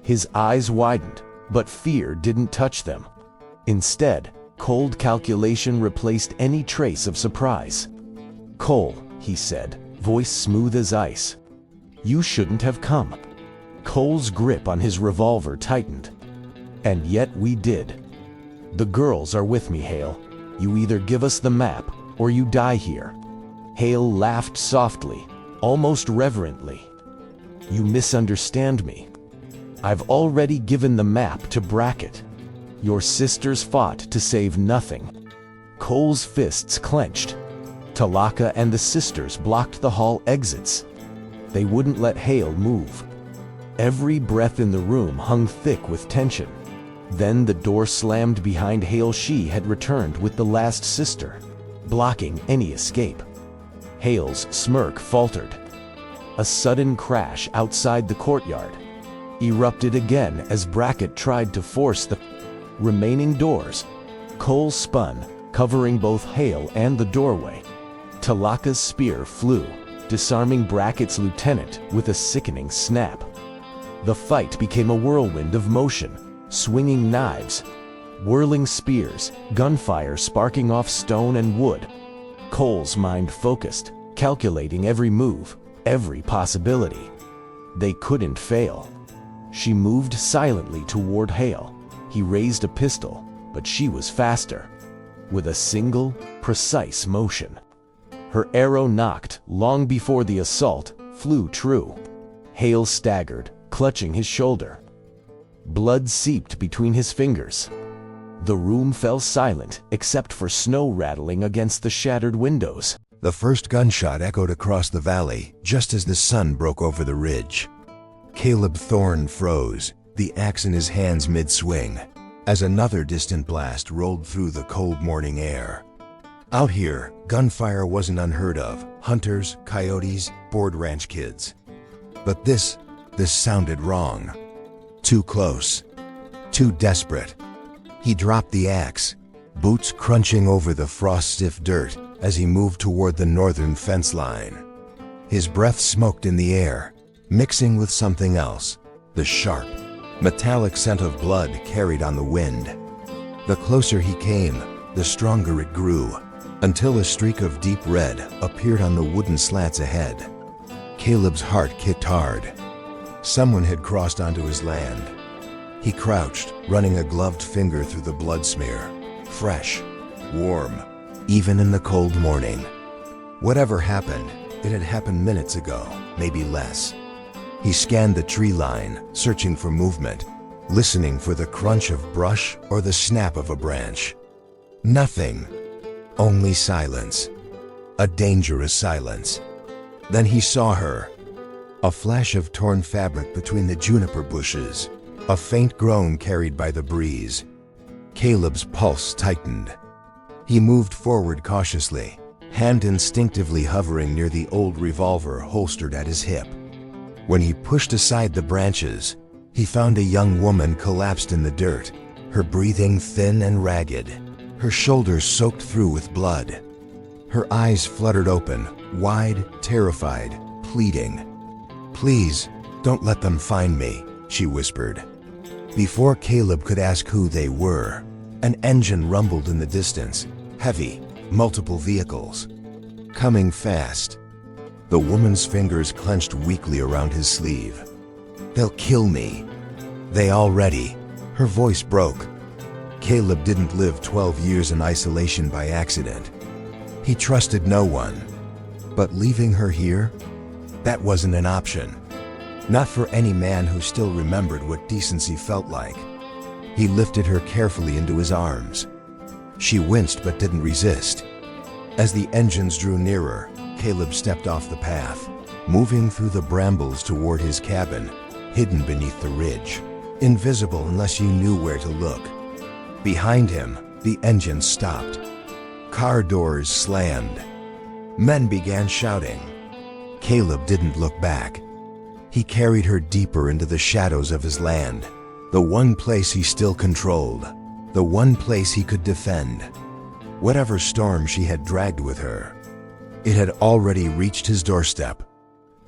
His eyes widened, but fear didn't touch them. Instead, cold calculation replaced any trace of surprise. Cole, he said, voice smooth as ice. You shouldn't have come. Cole's grip on his revolver tightened. And yet we did. The girls are with me, Hale. You either give us the map, or you die here. Hale laughed softly, almost reverently. You misunderstand me. I've already given the map to Brackett. Your sisters fought to save nothing. Cole's fists clenched. Talaka and the sisters blocked the hall exits. They wouldn't let Hale move. Every breath in the room hung thick with tension. Then the door slammed behind Hale. She had returned with the last sister, blocking any escape. Hale's smirk faltered. A sudden crash outside the courtyard erupted again as Brackett tried to force the remaining doors. Cole spun, covering both Hale and the doorway. Talaka's spear flew, disarming Brackett's lieutenant with a sickening snap. The fight became a whirlwind of motion, swinging knives, whirling spears, gunfire sparking off stone and wood. Cole's mind focused, calculating every move, every possibility. They couldn't fail. She moved silently toward Hale. He raised a pistol, but she was faster. With a single, precise motion, her arrow knocked long before the assault flew true. Hale staggered, clutching his shoulder. Blood seeped between his fingers. The room fell silent except for snow rattling against the shattered windows. The first gunshot echoed across the valley just as the sun broke over the ridge. Caleb Thorne froze, the axe in his hands mid-swing, as another distant blast rolled through the cold morning air. Out here, gunfire wasn't unheard of. Hunters, coyotes, board ranch kids. But this sounded wrong. Too close. Too desperate. He dropped the axe, boots crunching over the frost-stiff dirt as he moved toward the northern fence line. His breath smoked in the air, mixing with something else, the sharp, metallic scent of blood carried on the wind. The closer he came, the stronger it grew, until a streak of deep red appeared on the wooden slats ahead. Caleb's heart kicked hard. Someone had crossed onto his land. He crouched, running a gloved finger through the blood smear. Fresh, warm, even in the cold morning. Whatever happened, it had happened minutes ago, maybe less. He scanned the tree line, searching for movement, listening for the crunch of brush or the snap of a branch. Nothing. Only silence. A dangerous silence. Then he saw her. A flash of torn fabric between the juniper bushes. A faint groan carried by the breeze. Caleb's pulse tightened. He moved forward cautiously, hand instinctively hovering near the old revolver holstered at his hip. When he pushed aside the branches, he found a young woman collapsed in the dirt, her breathing thin and ragged, her shoulders soaked through with blood. Her eyes fluttered open, wide, terrified, pleading. "Please, don't let them find me," she whispered. Before Caleb could ask who they were, an engine rumbled in the distance, heavy, multiple vehicles. Coming fast. The woman's fingers clenched weakly around his sleeve. "They'll kill me." "They already." Her voice broke. Caleb didn't live 12 years in isolation by accident. He trusted no one. But leaving her here? That wasn't an option. Not for any man who still remembered what decency felt like. He lifted her carefully into his arms. She winced but didn't resist. As the engines drew nearer, Caleb stepped off the path, moving through the brambles toward his cabin, hidden beneath the ridge, invisible unless you knew where to look. Behind him, the engine stopped. Car doors slammed. Men began shouting. Caleb didn't look back. He carried her deeper into the shadows of his land, the one place he still controlled, the one place he could defend. Whatever storm she had dragged with her, it had already reached his doorstep,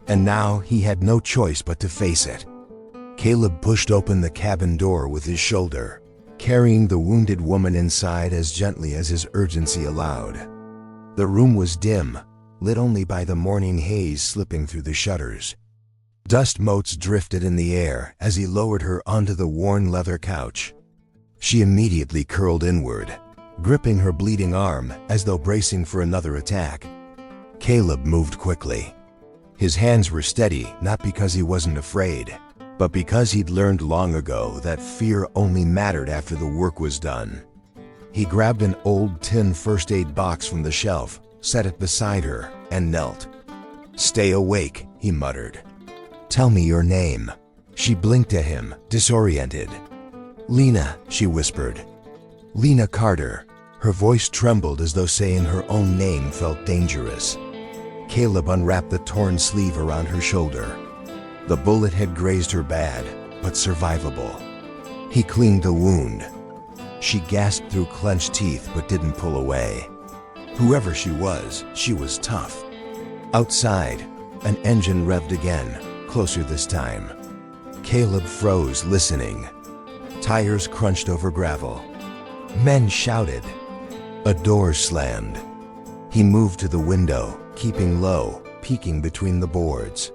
and now he had no choice but to face it. Caleb pushed open the cabin door with his shoulder, carrying the wounded woman inside as gently as his urgency allowed. The room was dim, lit only by the morning haze slipping through the shutters. Dust motes drifted in the air as he lowered her onto the worn leather couch. She immediately curled inward, gripping her bleeding arm as though bracing for another attack. Caleb moved quickly. His hands were steady, not because he wasn't afraid, but because he'd learned long ago that fear only mattered after the work was done. He grabbed an old tin first aid box from the shelf, set it beside her, and knelt. "Stay awake," he muttered. "Tell me your name." She blinked at him, disoriented. "Lena," she whispered. "Lena Carter." Her voice trembled as though saying her own name felt dangerous. Caleb unwrapped the torn sleeve around her shoulder. The bullet had grazed her bad, but survivable. He cleaned the wound. She gasped through clenched teeth but didn't pull away. Whoever she was tough. Outside, an engine revved again, closer this time. Caleb froze, listening. Tires crunched over gravel. Men shouted. A door slammed. He moved to the window, keeping low, peeking between the boards.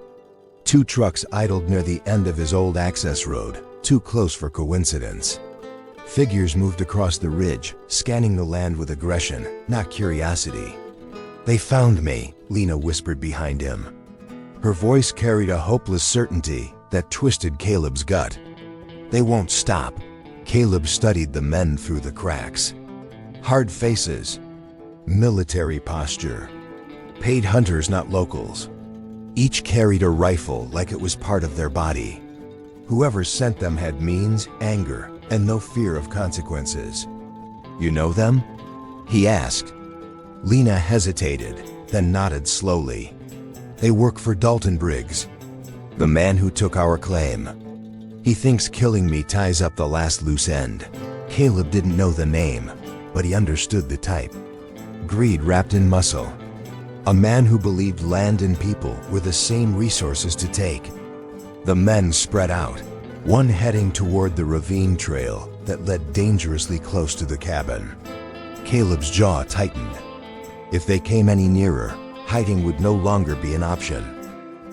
2 trucks idled near the end of his old access road, too close for coincidence. Figures moved across the ridge, scanning the land with aggression, not curiosity. "They found me," Lena whispered behind him. Her voice carried a hopeless certainty that twisted Caleb's gut. "They won't stop." Caleb studied the men through the cracks. Hard faces, military posture, paid hunters, not locals. Each carried a rifle like it was part of their body. Whoever sent them had means, anger, and no fear of consequences. "You know them?" he asked. Lena hesitated, then nodded slowly. "They work for Dalton Briggs, the man who took our claim. He thinks killing me ties up the last loose end." Caleb didn't know the name, but he understood the type. Greed wrapped in muscle. A man who believed land and people were the same resources to take. The men spread out, one heading toward the ravine trail that led dangerously close to the cabin. Caleb's jaw tightened. If they came any nearer, hiding would no longer be an option.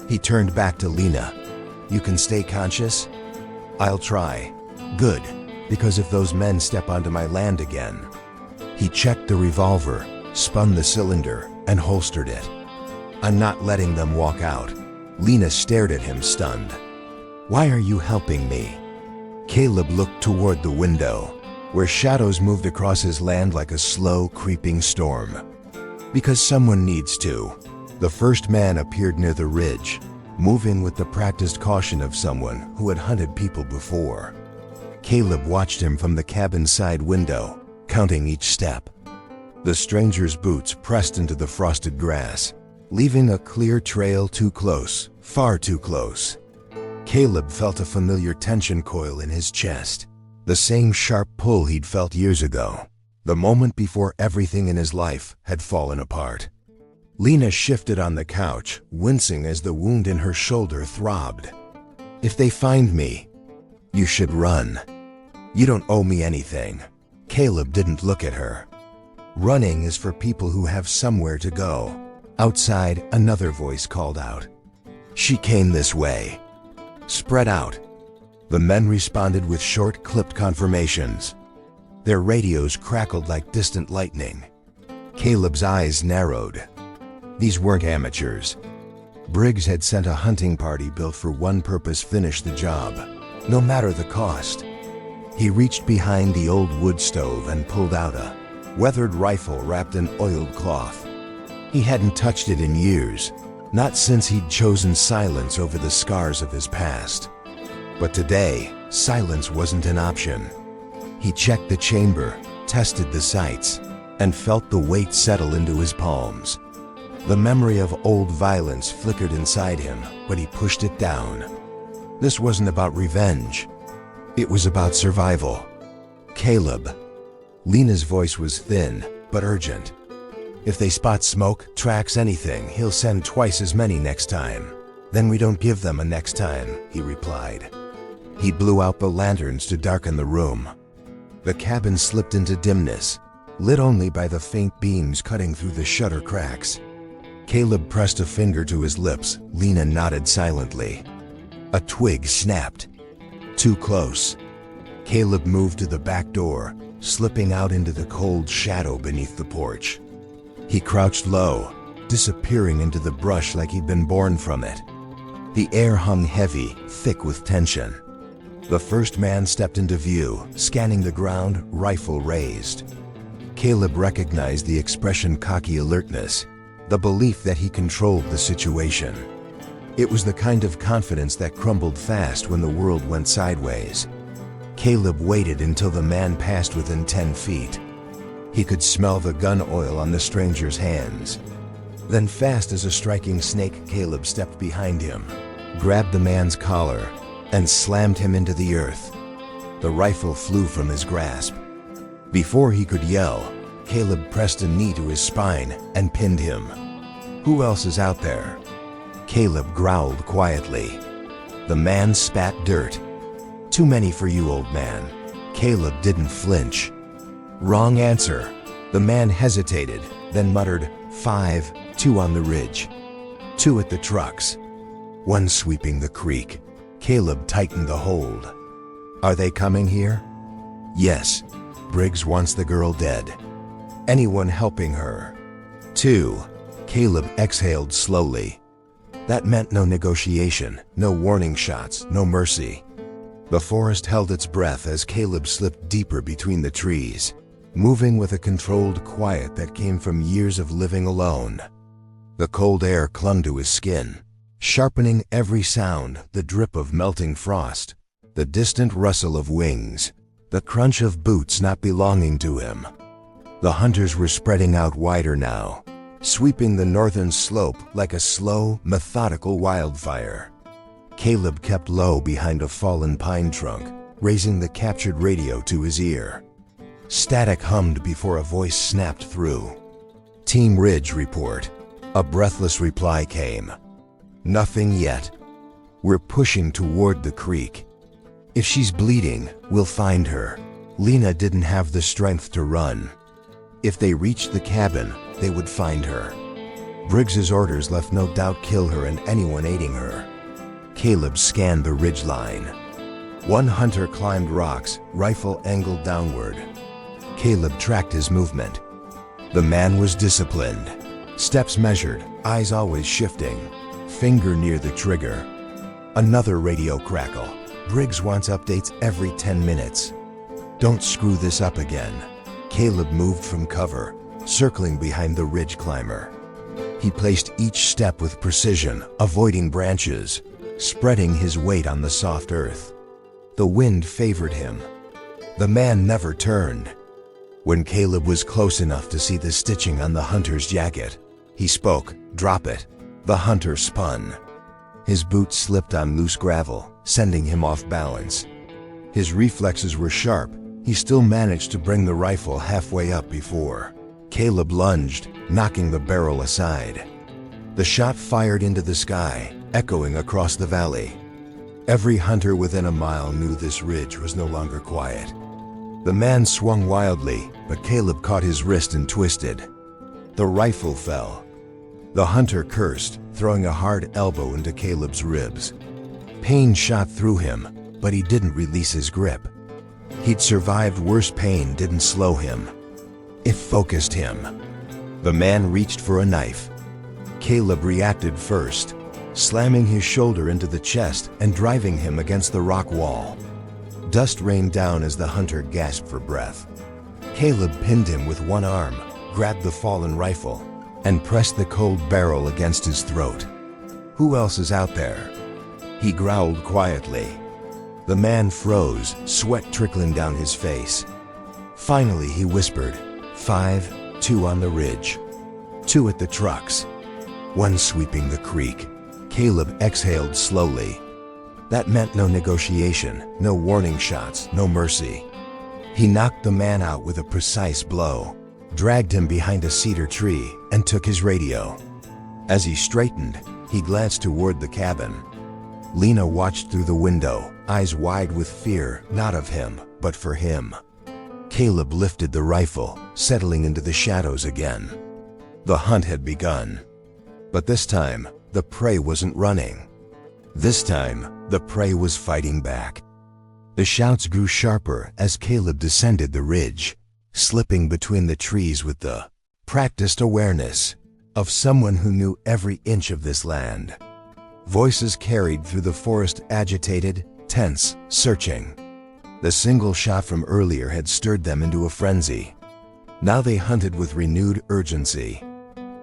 He turned back to Lena. "You can stay conscious?" "I'll try." "Good, because if those men step onto my land again." He checked the revolver, spun the cylinder, and holstered it. "I'm not letting them walk out." Lena stared at him, stunned. "Why are you helping me?" Caleb looked toward the window, where shadows moved across his land like a slow, creeping storm. "Because someone needs to." The first man appeared near the ridge, moving with the practiced caution of someone who had hunted people before. Caleb watched him from the cabin's side window, counting each step. The stranger's boots pressed into the frosted grass, leaving a clear trail too close, far too close. Caleb felt a familiar tension coil in his chest, the same sharp pull he'd felt years ago, the moment before everything in his life had fallen apart. Lena shifted on the couch, wincing as the wound in her shoulder throbbed. "If they find me, you should run. You don't owe me anything." Caleb didn't look at her. "Running is for people who have somewhere to go." Outside, another voice called out. "She came this way." "Spread out." The men responded with short, clipped confirmations. Their radios crackled like distant lightning. Caleb's eyes narrowed. These weren't amateurs. Briggs had sent a hunting party built for one purpose: finish the job, no matter the cost. He reached behind the old wood stove and pulled out a weathered rifle wrapped in oiled cloth. He hadn't touched it in years, not since he'd chosen silence over the scars of his past. But today, silence wasn't an option. He checked the chamber, tested the sights, and felt the weight settle into his palms. The memory of old violence flickered inside him, but he pushed it down. This wasn't about revenge. It was about survival. "Caleb." Lena's voice was thin, but urgent. "If they spot smoke, tracks, anything, he'll send twice as many next time." "Then we don't give them a next time," he replied. He blew out the lanterns to darken the room. The cabin slipped into dimness, lit only by the faint beams cutting through the shutter cracks. Caleb pressed a finger to his lips. Lena nodded silently. A twig snapped. Too close. Caleb moved to the back door, slipping out into the cold shadow beneath the porch. He crouched low, disappearing into the brush like he'd been born from it. The air hung heavy, thick with tension. The first man stepped into view, scanning the ground, rifle raised. Caleb recognized the expression: cocky alertness, the belief that he controlled the situation. It was the kind of confidence that crumbled fast when the world went sideways. Caleb waited until the man passed within 10 feet. He could smell the gun oil on the stranger's hands. Then, fast as a striking snake, Caleb stepped behind him, grabbed the man's collar, and slammed him into the earth. The rifle flew from his grasp. Before he could yell, Caleb pressed a knee to his spine and pinned him. "Who else is out there?" Caleb growled quietly. The man spat dirt. "Too many for you, old man." Caleb didn't flinch. "Wrong answer." The man hesitated, then muttered, 5, 2 on the ridge, 2 at the trucks, 1 sweeping the creek. Caleb tightened the hold. Are they coming here? Yes. Briggs wants the girl dead. Anyone helping her? 2. Caleb exhaled slowly. That meant no negotiation, no warning shots, no mercy. The forest held its breath as Caleb slipped deeper between the trees, moving with a controlled quiet that came from years of living alone. The cold air clung to his skin, sharpening every sound, the drip of melting frost, the distant rustle of wings, the crunch of boots not belonging to him. The hunters were spreading out wider now, sweeping the northern slope like a slow, methodical wildfire. Caleb kept low behind a fallen pine trunk, raising the captured radio to his ear. Static hummed before a voice snapped through. Team Ridge report. A breathless reply came. Nothing yet. We're pushing toward the creek. If she's bleeding, we'll find her. Lena didn't have the strength to run. If they reached the cabin, they would find her. Briggs's orders left no doubt kill her and anyone aiding her. Caleb scanned the ridgeline. 1 hunter climbed rocks, rifle angled downward. Caleb tracked his movement. The man was disciplined. Steps measured, eyes always shifting, finger near the trigger. Another radio crackle. Briggs wants updates every 10 minutes. Don't screw this up again. Caleb moved from cover, circling behind the ridge climber. He placed each step with precision, avoiding branches, spreading his weight on the soft earth. The wind favored him. The man never turned. When Caleb was close enough to see the stitching on the hunter's jacket, he spoke, "Drop it." The hunter spun. His boots slipped on loose gravel, sending him off balance. His reflexes were sharp. He still managed to bring the rifle halfway up before Caleb lunged, knocking the barrel aside. The shot fired into the sky, echoing across the valley. Every hunter within a mile knew this ridge was no longer quiet. The man swung wildly, but Caleb caught his wrist and twisted. The rifle fell. The hunter cursed, throwing a hard elbow into Caleb's ribs. Pain shot through him, but he didn't release his grip. He'd survived worse. Pain didn't slow him. It focused him. The man reached for a knife. Caleb reacted first, slamming his shoulder into the chest and driving him against the rock wall. Dust rained down as the hunter gasped for breath. Caleb pinned him with one arm, grabbed the fallen rifle, and pressed the cold barrel against his throat. "Who else is out there?" He growled quietly. The man froze, sweat trickling down his face. Finally he whispered, 5, 2 on the ridge, 2 at the trucks, 1 sweeping the creek. Caleb exhaled slowly. That meant no negotiation, no warning shots, no mercy. He knocked the man out with a precise blow, dragged him behind a cedar tree, and took his radio. As he straightened, he glanced toward the cabin. Lena watched through the window, eyes wide with fear, not of him, but for him. Caleb lifted the rifle, settling into the shadows again. The hunt had begun. But this time, the prey wasn't running. This time, the prey was fighting back. The shouts grew sharper as Caleb descended the ridge, slipping between the trees with the practiced awareness of someone who knew every inch of this land. Voices carried through the forest, agitated, tense, searching. The single shot from earlier had stirred them into a frenzy. Now they hunted with renewed urgency.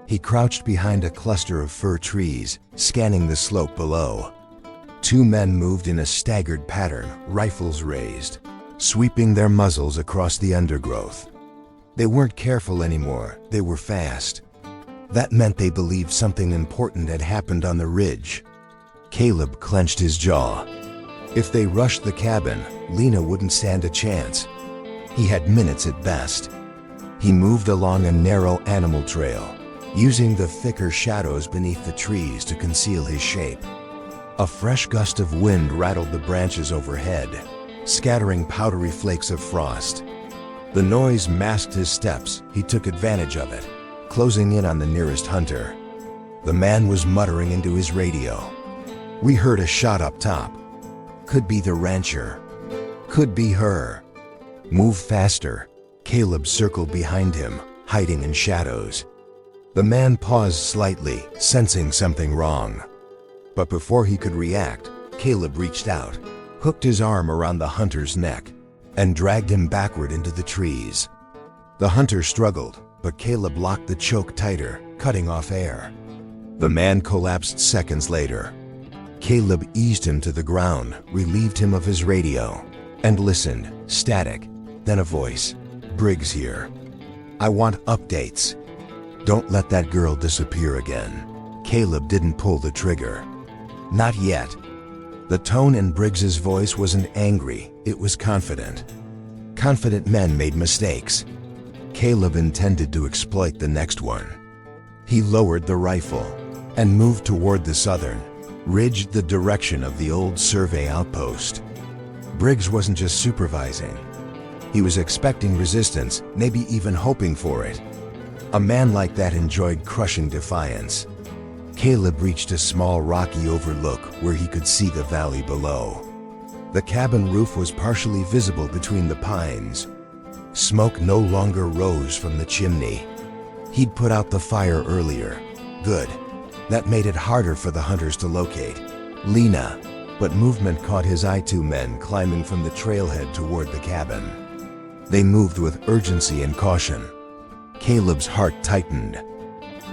He crouched behind a cluster of fir trees, scanning the slope below. 2 men moved in a staggered pattern, rifles raised, sweeping their muzzles across the undergrowth. They weren't careful anymore, they were fast. That meant they believed something important had happened on the ridge. Caleb clenched his jaw. If they rushed the cabin, Lena wouldn't stand a chance. He had minutes at best. He moved along a narrow animal trail, using the thicker shadows beneath the trees to conceal his shape. A fresh gust of wind rattled the branches overhead, scattering powdery flakes of frost. The noise masked his steps. He took advantage of it, closing in on the nearest hunter, The man was muttering into his radio. "We heard a shot up top. Could be the rancher. Could be her. Move faster." Caleb circled behind him, hiding in shadows. The man paused slightly, sensing something wrong. But before he could react, Caleb reached out, hooked his arm around the hunter's neck, and dragged him backward into the trees. The hunter struggled, but Caleb locked the choke tighter, cutting off air. The man collapsed seconds later. Caleb eased him to the ground, relieved him of his radio, and listened, static. Then a voice. "Briggs here. I want updates. Don't let that girl disappear again." Caleb didn't pull the trigger. Not yet. The tone in Briggs's voice wasn't angry, it was confident. Confident men made mistakes. Caleb intended to exploit the next one. He lowered the rifle and moved toward the southern ridge, the direction of the old survey outpost. Briggs wasn't just supervising. He was expecting resistance, maybe even hoping for it. A man like that enjoyed crushing defiance. Caleb reached a small rocky overlook where he could see the valley below. The cabin roof was partially visible between the pines. Smoke no longer rose from the chimney. He'd put out the fire earlier. Good. That made it harder for the hunters to locate Lena, but movement caught his eye. Two men climbing from the trailhead toward the cabin. They moved with urgency and caution. Caleb's heart tightened.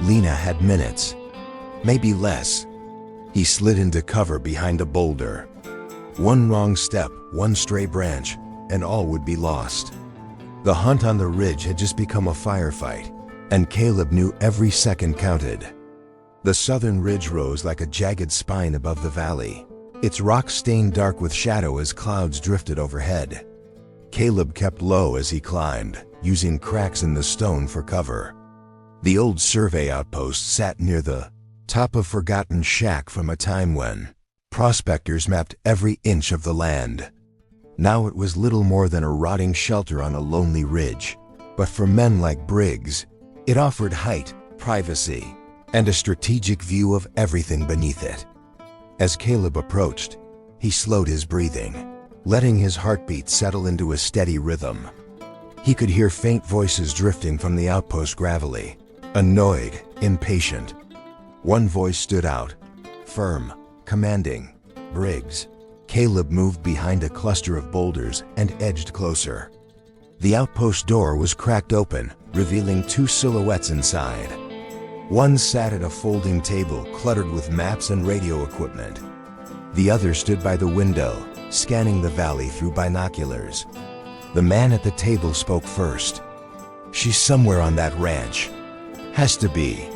Lena had minutes, maybe less. He slid into cover behind a boulder. One wrong step, one stray branch, and all would be lost. The hunt on the ridge had just become a firefight, and Caleb knew every second counted. The southern ridge rose like a jagged spine above the valley, its rocks stained dark with shadow as clouds drifted overhead. Caleb kept low as he climbed, using cracks in the stone for cover. The old survey outpost sat near the top of forgotten shack from a time when prospectors mapped every inch of the land. Now it was little more than a rotting shelter on a lonely ridge, but for men like Briggs, it offered height, privacy, and a strategic view of everything beneath it. As Caleb approached, he slowed his breathing, letting his heartbeat settle into a steady rhythm. He could hear faint voices drifting from the outpost gravelly, annoyed, impatient. One voice stood out, firm, commanding. "Briggs." Caleb moved behind a cluster of boulders and edged closer. The outpost door was cracked open, revealing two silhouettes inside. One sat at a folding table cluttered with maps and radio equipment. The other stood by the window, scanning the valley through binoculars. The man at the table spoke first. "She's somewhere on that ranch. Has to be.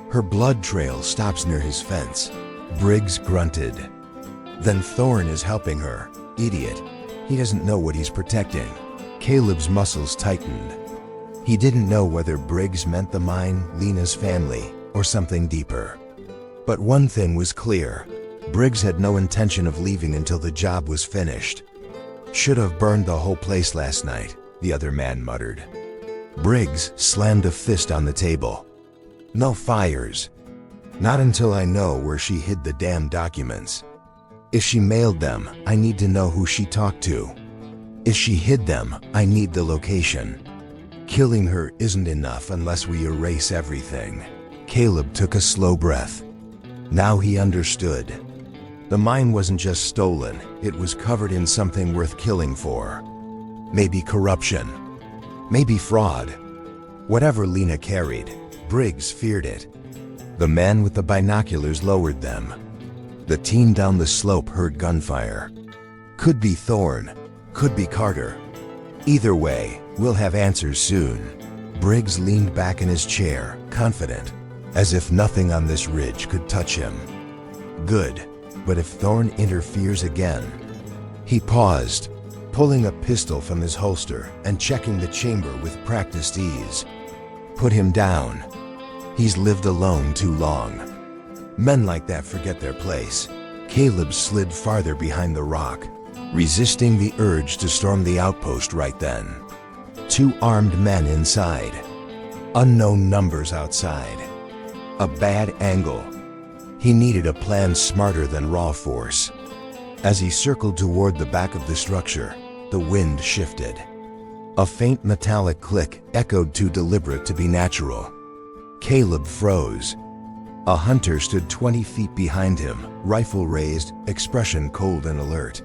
Her blood trail stops near his fence." Briggs grunted. "Then Thorne is helping her. Idiot. He doesn't know what he's protecting." Caleb's muscles tightened. He didn't know whether Briggs meant the mine, Lena's family, or something deeper. But one thing was clear. Briggs had no intention of leaving until the job was finished. "Should have burned the whole place last night," the other man muttered. Briggs slammed a fist on the table. "No fires. Not until I know where she hid the damn documents. If she mailed them, I need to know who she talked to. If she hid them, I need the location. Killing her isn't enough unless we erase everything." Caleb took a slow breath. Now he understood. The mine wasn't just stolen, it was covered in something worth killing for. Maybe corruption. Maybe fraud. Whatever Lena carried, Briggs feared it. The man with the binoculars lowered them. The team down the slope heard gunfire. Could be Thorne, could be Carter. Either way, we'll have answers soon. Briggs leaned back in his chair, confident, as if nothing on this ridge could touch him. Good, but if Thorne interferes again... He paused, pulling a pistol from his holster and checking the chamber with practiced ease. Put him down. He's lived alone too long. Men like that forget their place. Caleb slid farther behind the rock, resisting the urge to storm the outpost right then. Two armed men inside. Unknown numbers outside. A bad angle. He needed a plan smarter than raw force. As he circled toward the back of the structure, the wind shifted. A faint metallic click echoed too deliberate to be natural. Caleb froze. A hunter stood 20 feet behind him, rifle raised, expression cold and alert.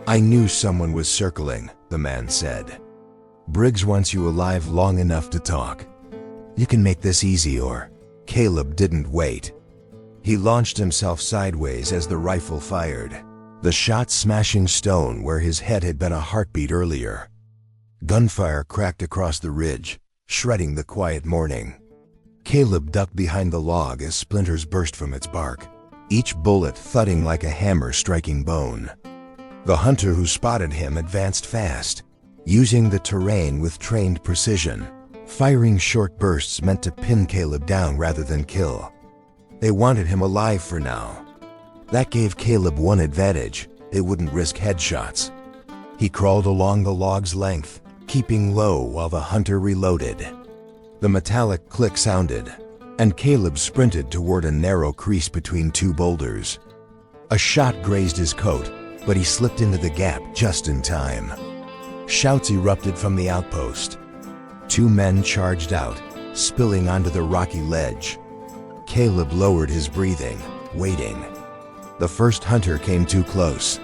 "I knew someone was circling," the man said. "Briggs wants you alive long enough to talk. You can make this easy or..." Caleb didn't wait. He launched himself sideways as the rifle fired, the shot smashing stone where his head had been a heartbeat earlier. Gunfire cracked across the ridge, shredding the quiet morning. Caleb ducked behind the log as splinters burst from its bark, each bullet thudding like a hammer striking bone. The hunter who spotted him advanced fast, using the terrain with trained precision, firing short bursts meant to pin Caleb down rather than kill. They wanted him alive for now. That gave Caleb one advantage: they wouldn't risk headshots. He crawled along the log's length, keeping low while the hunter reloaded. The metallic click sounded, and Caleb sprinted toward a narrow crease between two boulders. A shot grazed his coat, but he slipped into the gap just in time. Shouts erupted from the outpost. Two men charged out, spilling onto the rocky ledge. Caleb lowered his breathing, waiting. The first hunter came too close.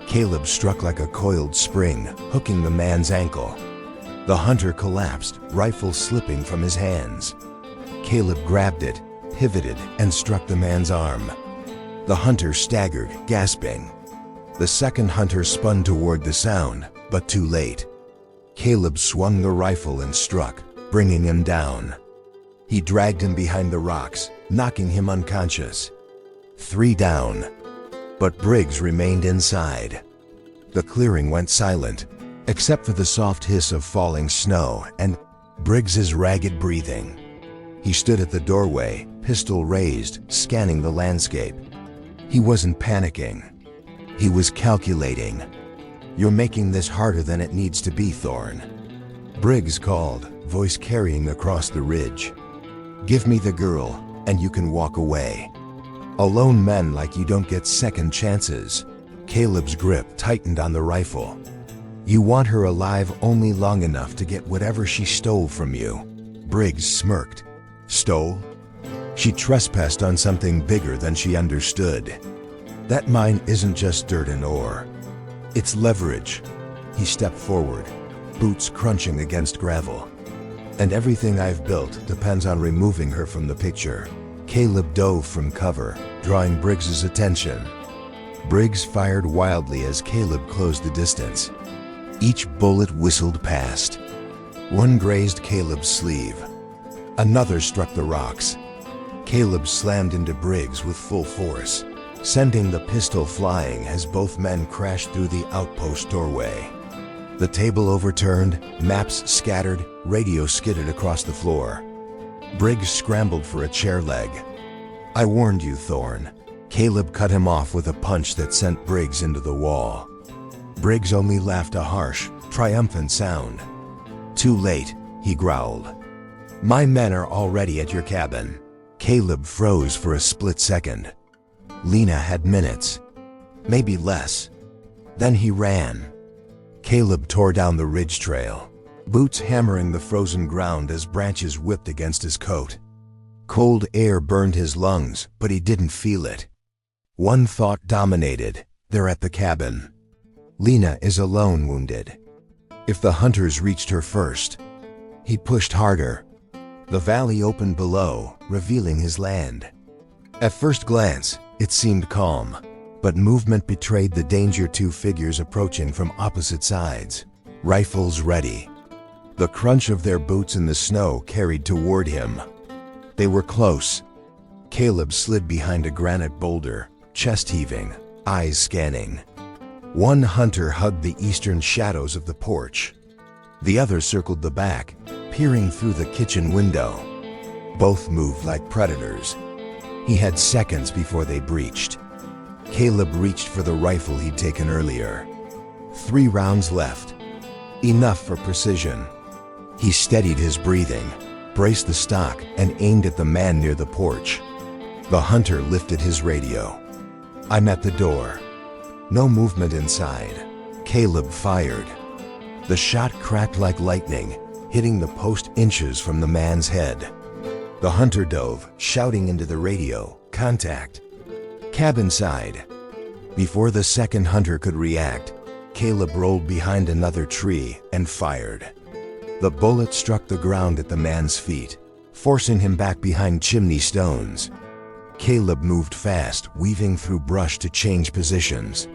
Caleb struck like a coiled spring, hooking the man's ankle. The hunter collapsed, rifle slipping from his hands. Caleb grabbed it, pivoted, and struck the man's arm. The hunter staggered, gasping. The second hunter spun toward the sound, but too late. Caleb swung the rifle and struck, bringing him down. He dragged him behind the rocks, knocking him unconscious. 3 down. But Briggs remained inside. The clearing went silent, except for the soft hiss of falling snow and Briggs's ragged breathing. He stood at the doorway, pistol raised, scanning the landscape. He wasn't panicking. He was calculating. "You're making this harder than it needs to be, Thorn." Briggs called, voice carrying across the ridge. "Give me the girl, and you can walk away. Alone men like you don't get second chances." Caleb's grip tightened on the rifle. "You want her alive only long enough to get whatever she stole from you." Briggs smirked. "Stole? She trespassed on something bigger than she understood. That mine isn't just dirt and ore. It's leverage." He stepped forward, boots crunching against gravel. "And everything I've built depends on removing her from the picture." Caleb dove from cover, drawing Briggs's attention. Briggs fired wildly as Caleb closed the distance. Each bullet whistled past. One grazed Caleb's sleeve. Another struck the rocks. Caleb slammed into Briggs with full force, sending the pistol flying as both men crashed through the outpost doorway. The table overturned, maps scattered, radio skidded across the floor. Briggs scrambled for a chair leg. "I warned you, Thorn." Caleb cut him off with a punch that sent Briggs into the wall. Briggs only laughed a harsh, triumphant sound. "Too late," he growled. "My men are already at your cabin." Caleb froze for a split second. Lena had minutes, maybe less. Then he ran. Caleb tore down the ridge trail, boots hammering the frozen ground as branches whipped against his coat. Cold air burned his lungs, but he didn't feel it. One thought dominated: they're at the cabin. Lena is alone, wounded. If the hunters reached her first. He pushed harder. The valley opened below, revealing his land. At first glance, it seemed calm, but movement betrayed the danger. 2 figures approaching from opposite sides, rifles ready. The crunch of their boots in the snow carried toward him. They were close. Caleb slid behind a granite boulder, chest heaving, eyes scanning. One hunter hugged the eastern shadows of the porch. The other circled the back, peering through the kitchen window. Both moved like predators. He had seconds before they breached. Caleb reached for the rifle he'd taken earlier. 3 rounds left. Enough for precision. He steadied his breathing, braced the stock, and aimed at the man near the porch. The hunter lifted his radio. "I'm at the door." No movement inside. Caleb fired. The shot cracked like lightning, hitting the post inches from the man's head. The hunter dove, shouting into the radio, "Contact!" Cabin side. Before the second hunter could react, Caleb rolled behind another tree and fired. The bullet struck the ground at the man's feet, forcing him back behind chimney stones. Caleb moved fast, weaving through brush to change positions.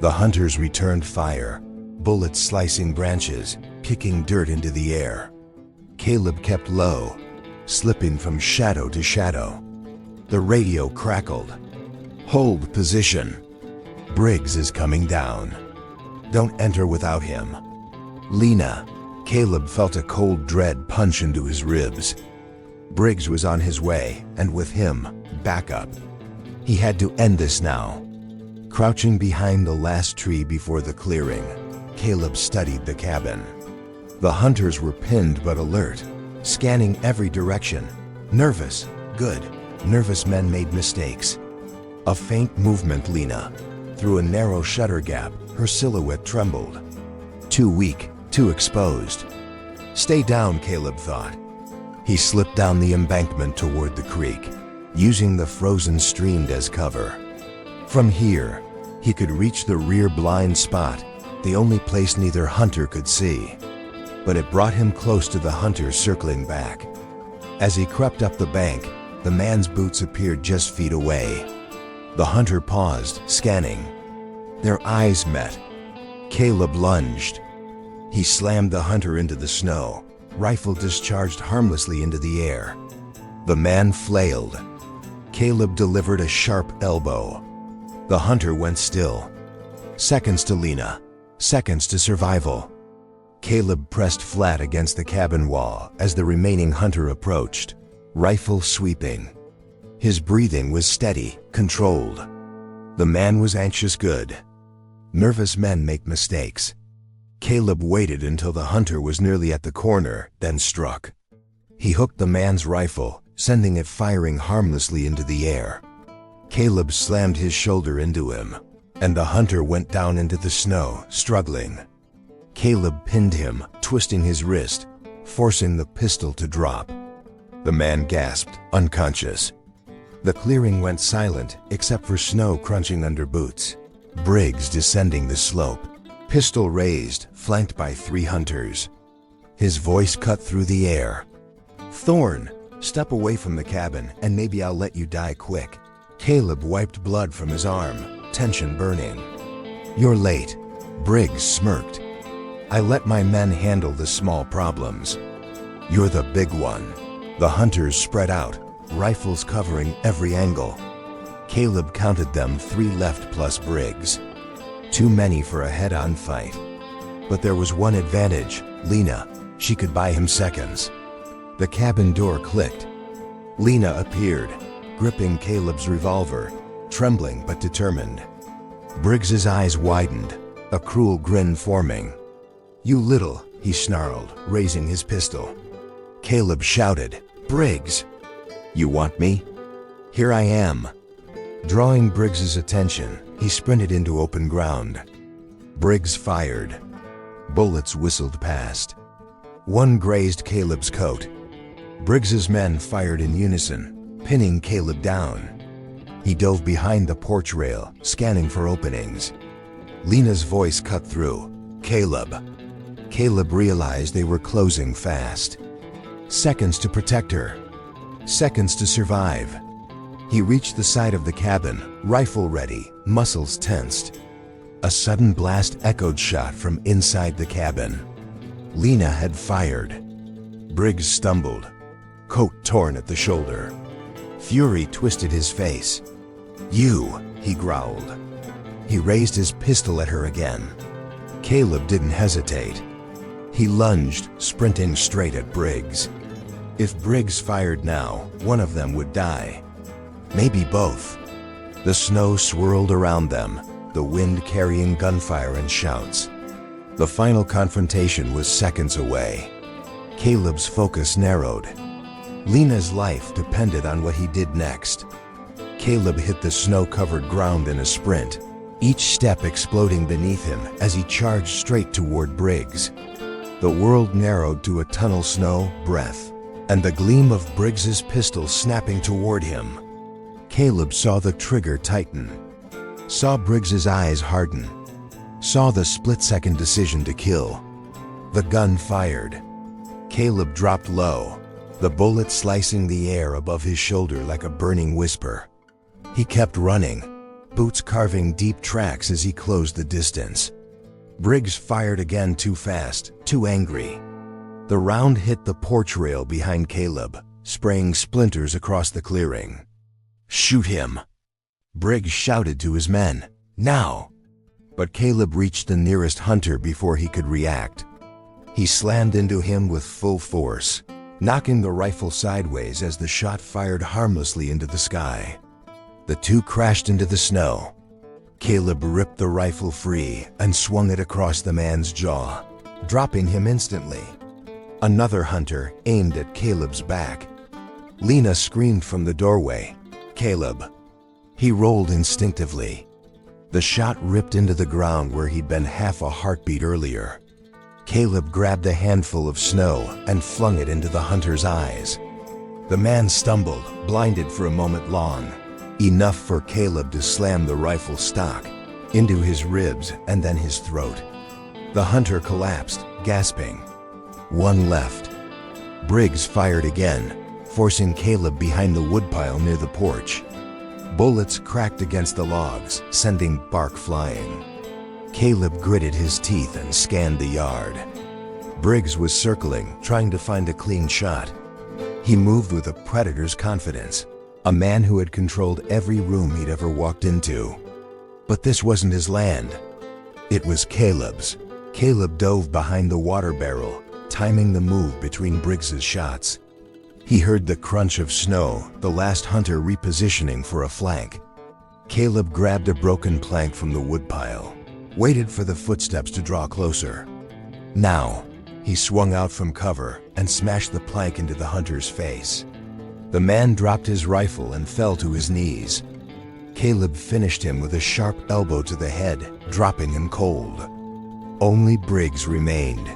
The hunters returned fire, bullets slicing branches, kicking dirt into the air. Caleb kept low, slipping from shadow to shadow. The radio crackled. "Hold position. Briggs is coming down. Don't enter without him." "Lena." Caleb felt a cold dread punch into his ribs. Briggs was on his way, and with him, backup. He had to end this now. Crouching behind the last tree before the clearing, Caleb studied the cabin. The hunters were pinned but alert, scanning every direction. Nervous, good. Nervous men made mistakes. A faint movement, Lena. Through a narrow shutter gap, her silhouette trembled. Too weak, too exposed. Stay down, Caleb thought. He slipped down the embankment toward the creek, using the frozen stream as cover. From here, he could reach the rear blind spot, the only place neither hunter could see. But it brought him close to the hunters circling back. As he crept up the bank, the man's boots appeared just feet away. The hunter paused, scanning. Their eyes met. Caleb lunged. He slammed the hunter into the snow, rifle discharged harmlessly into the air. The man flailed. Caleb delivered a sharp elbow. The hunter went still. Seconds to Lena, seconds to survival. Caleb pressed flat against the cabin wall as the remaining hunter approached, rifle sweeping. His breathing was steady, controlled. The man was anxious good. Nervous men make mistakes. Caleb waited until the hunter was nearly at the corner, then struck. He hooked the man's rifle, sending it firing harmlessly into the air. Caleb slammed his shoulder into him, and the hunter went down into the snow, struggling. Caleb pinned him, twisting his wrist, forcing the pistol to drop. The man gasped, unconscious. The clearing went silent, except for snow crunching under boots. Briggs descending the slope, pistol raised, flanked by 3 hunters. His voice cut through the air. "Thorn, step away from the cabin, and maybe I'll let you die quick." Caleb wiped blood from his arm, tension burning. "You're late." Briggs smirked. "I let my men handle the small problems. You're the big one." The hunters spread out, rifles covering every angle. Caleb counted them, 3 left plus Briggs. Too many for a head-on fight. But there was one advantage, Lena. She could buy him seconds. The cabin door clicked. Lena appeared, gripping Caleb's revolver, trembling but determined. Briggs's eyes widened, a cruel grin forming. "You little," he snarled, raising his pistol. Caleb shouted, "Briggs! You want me? Here I am." Drawing Briggs's attention, he sprinted into open ground. Briggs fired. Bullets whistled past. One grazed Caleb's coat. Briggs's men fired in unison, pinning Caleb down. He dove behind the porch rail, scanning for openings. Lena's voice cut through. "Caleb." Caleb realized they were closing fast. Seconds to protect her. Seconds to survive. He reached the side of the cabin, rifle ready, muscles tensed. A sudden blast echoed shot from inside the cabin. Lena had fired. Briggs stumbled, coat torn at the shoulder. Fury twisted his face. "You," he growled. He raised his pistol at her again. Caleb didn't hesitate. He lunged, sprinting straight at Briggs. If Briggs fired now, one of them would die. Maybe both. The snow swirled around them, the wind carrying gunfire and shouts. The final confrontation was seconds away. Caleb's focus narrowed. Lena's life depended on what he did next. Caleb hit the snow-covered ground in a sprint, each step exploding beneath him as he charged straight toward Briggs. The world narrowed to a tunnel snow breath, and the gleam of Briggs's pistol snapping toward him. Caleb saw the trigger tighten, saw Briggs's eyes harden, saw the split-second decision to kill. The gun fired. Caleb dropped low, the bullet slicing the air above his shoulder like a burning whisper. He kept running, boots carving deep tracks as he closed the distance. Briggs fired again, too fast, too angry. The round hit the porch rail behind Caleb, spraying splinters across the clearing. "Shoot him!" Briggs shouted to his men. "Now!" But Caleb reached the nearest hunter before he could react. He slammed into him with full force, knocking the rifle sideways as the shot fired harmlessly into the sky. The two crashed into the snow. Caleb ripped the rifle free and swung it across the man's jaw, dropping him instantly. Another hunter aimed at Caleb's back. Lena screamed from the doorway, "Caleb!" He rolled instinctively. The shot ripped into the ground where he'd been half a heartbeat earlier. Caleb grabbed a handful of snow and flung it into the hunter's eyes. The man stumbled, blinded for a moment long, enough for Caleb to slam the rifle stock into his ribs and then his throat. The hunter collapsed, gasping. One left. Briggs fired again, forcing Caleb behind the woodpile near the porch. Bullets cracked against the logs, sending bark flying. Caleb gritted his teeth and scanned the yard. Briggs was circling, trying to find a clean shot. He moved with a predator's confidence, a man who had controlled every room he'd ever walked into. But this wasn't his land. It was Caleb's. Caleb dove behind the water barrel, timing the move between Briggs's shots. He heard the crunch of snow, the last hunter repositioning for a flank. Caleb grabbed a broken plank from the woodpile, waited for the footsteps to draw closer. Now, he swung out from cover and smashed the plank into the hunter's face. The man dropped his rifle and fell to his knees. Caleb finished him with a sharp elbow to the head, dropping him cold. Only Briggs remained.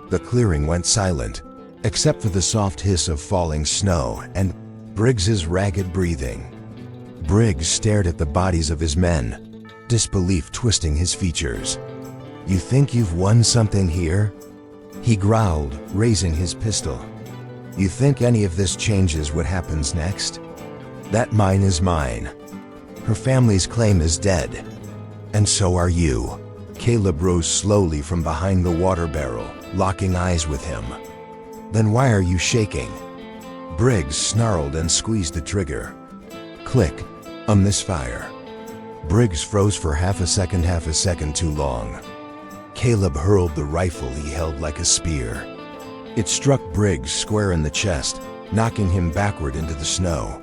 The clearing went silent, except for the soft hiss of falling snow and Briggs's ragged breathing. Briggs stared at the bodies of his men, disbelief twisting his features. "You think you've won something here?" he growled, raising his pistol. "You think any of this changes what happens next? That mine is mine. Her family's claim is dead. And so are you." Caleb rose slowly from behind the water barrel, locking eyes with him. "Then why are you shaking?" Briggs snarled and squeezed the trigger. Click, a misfire. Briggs froze for half a second too long. Caleb hurled the rifle he held like a spear. It struck Briggs square in the chest, knocking him backward into the snow.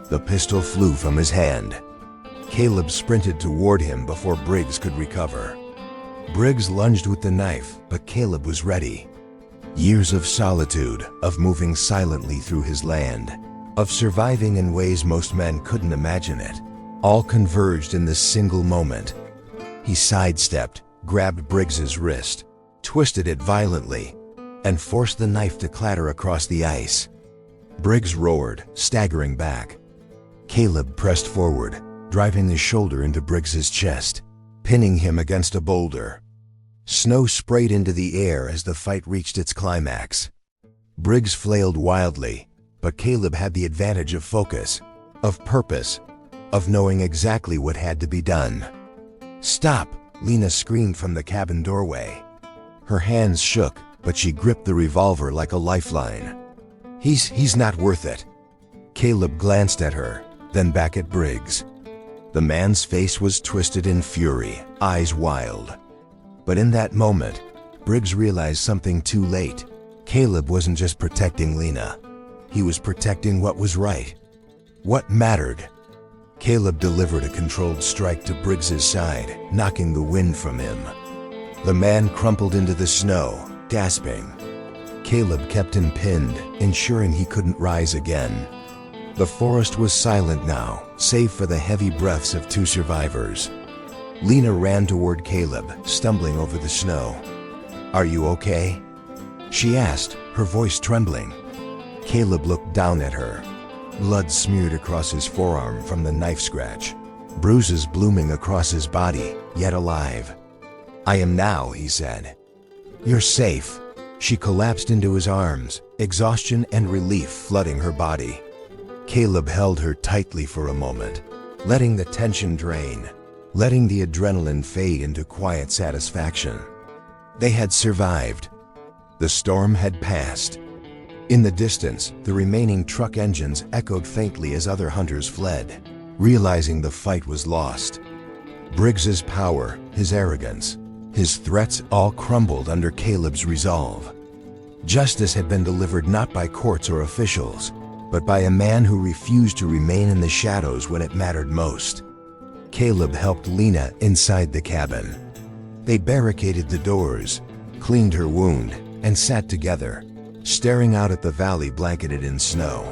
The pistol flew from his hand. Caleb sprinted toward him before Briggs could recover. Briggs lunged with the knife, but Caleb was ready. Years of solitude, of moving silently through his land, of surviving in ways most men couldn't imagine it, all converged in this single moment. He sidestepped, grabbed Briggs's wrist, twisted it violently, and forced the knife to clatter across the ice. Briggs roared, staggering back. Caleb pressed forward, driving his shoulder into Briggs's chest, pinning him against a boulder. Snow sprayed into the air as the fight reached its climax. Briggs flailed wildly, but Caleb had the advantage of focus, of purpose, of knowing exactly what had to be done. "Stop!" Lena screamed from the cabin doorway. Her hands shook, but she gripped the revolver like a lifeline. He's not worth it." Caleb glanced at her, then back at Briggs. The man's face was twisted in fury, eyes wild. But in that moment, Briggs realized something too late. Caleb wasn't just protecting Lena. He was protecting what was right, what mattered. Caleb delivered a controlled strike to Briggs's side, knocking the wind from him. The man crumpled into the snow, gasping. Caleb kept him pinned, ensuring he couldn't rise again. The forest was silent now, save for the heavy breaths of two survivors. Lena ran toward Caleb, stumbling over the snow. "Are you okay?" she asked, her voice trembling. Caleb looked down at her. Blood smeared across his forearm from the knife scratch, bruises blooming across his body, yet alive. "I am now," he said. "You're safe." She collapsed into his arms, exhaustion and relief flooding her body. Caleb held her tightly for a moment, letting the tension drain, letting the adrenaline fade into quiet satisfaction. They had survived. The storm had passed. In the distance, the remaining truck engines echoed faintly as other hunters fled, realizing the fight was lost. Briggs's power, his arrogance, his threats all crumbled under Caleb's resolve. Justice had been delivered not by courts or officials, but by a man who refused to remain in the shadows when it mattered most. Caleb helped Lena inside the cabin. They barricaded the doors, cleaned her wound, and sat together, staring out at the valley blanketed in snow.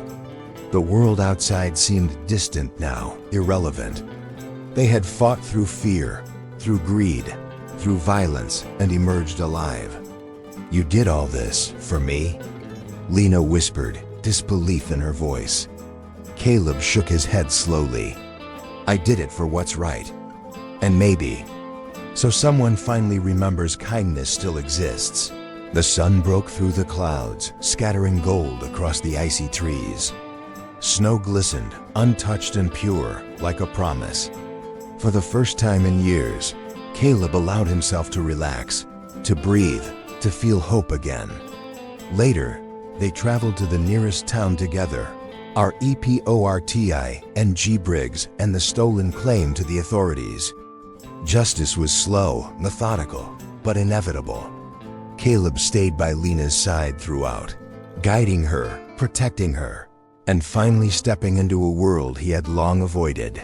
The world outside seemed distant now, irrelevant. They had fought through fear, through greed, through violence, and emerged alive. "You did all this for me?" Lena whispered, disbelief in her voice. Caleb shook his head slowly. "I did it for what's right. And maybe, so someone finally remembers kindness still exists." The sun broke through the clouds, scattering gold across the icy trees. Snow glistened, untouched and pure, like a promise. For the first time in years, Caleb allowed himself to relax, to breathe, to feel hope again. Later, they traveled to the nearest town together, Reporti and G. Briggs and the stolen claim to the authorities. Justice was slow, methodical, but inevitable. Caleb stayed by Lena's side throughout, guiding her, protecting her, and finally stepping into a world he had long avoided.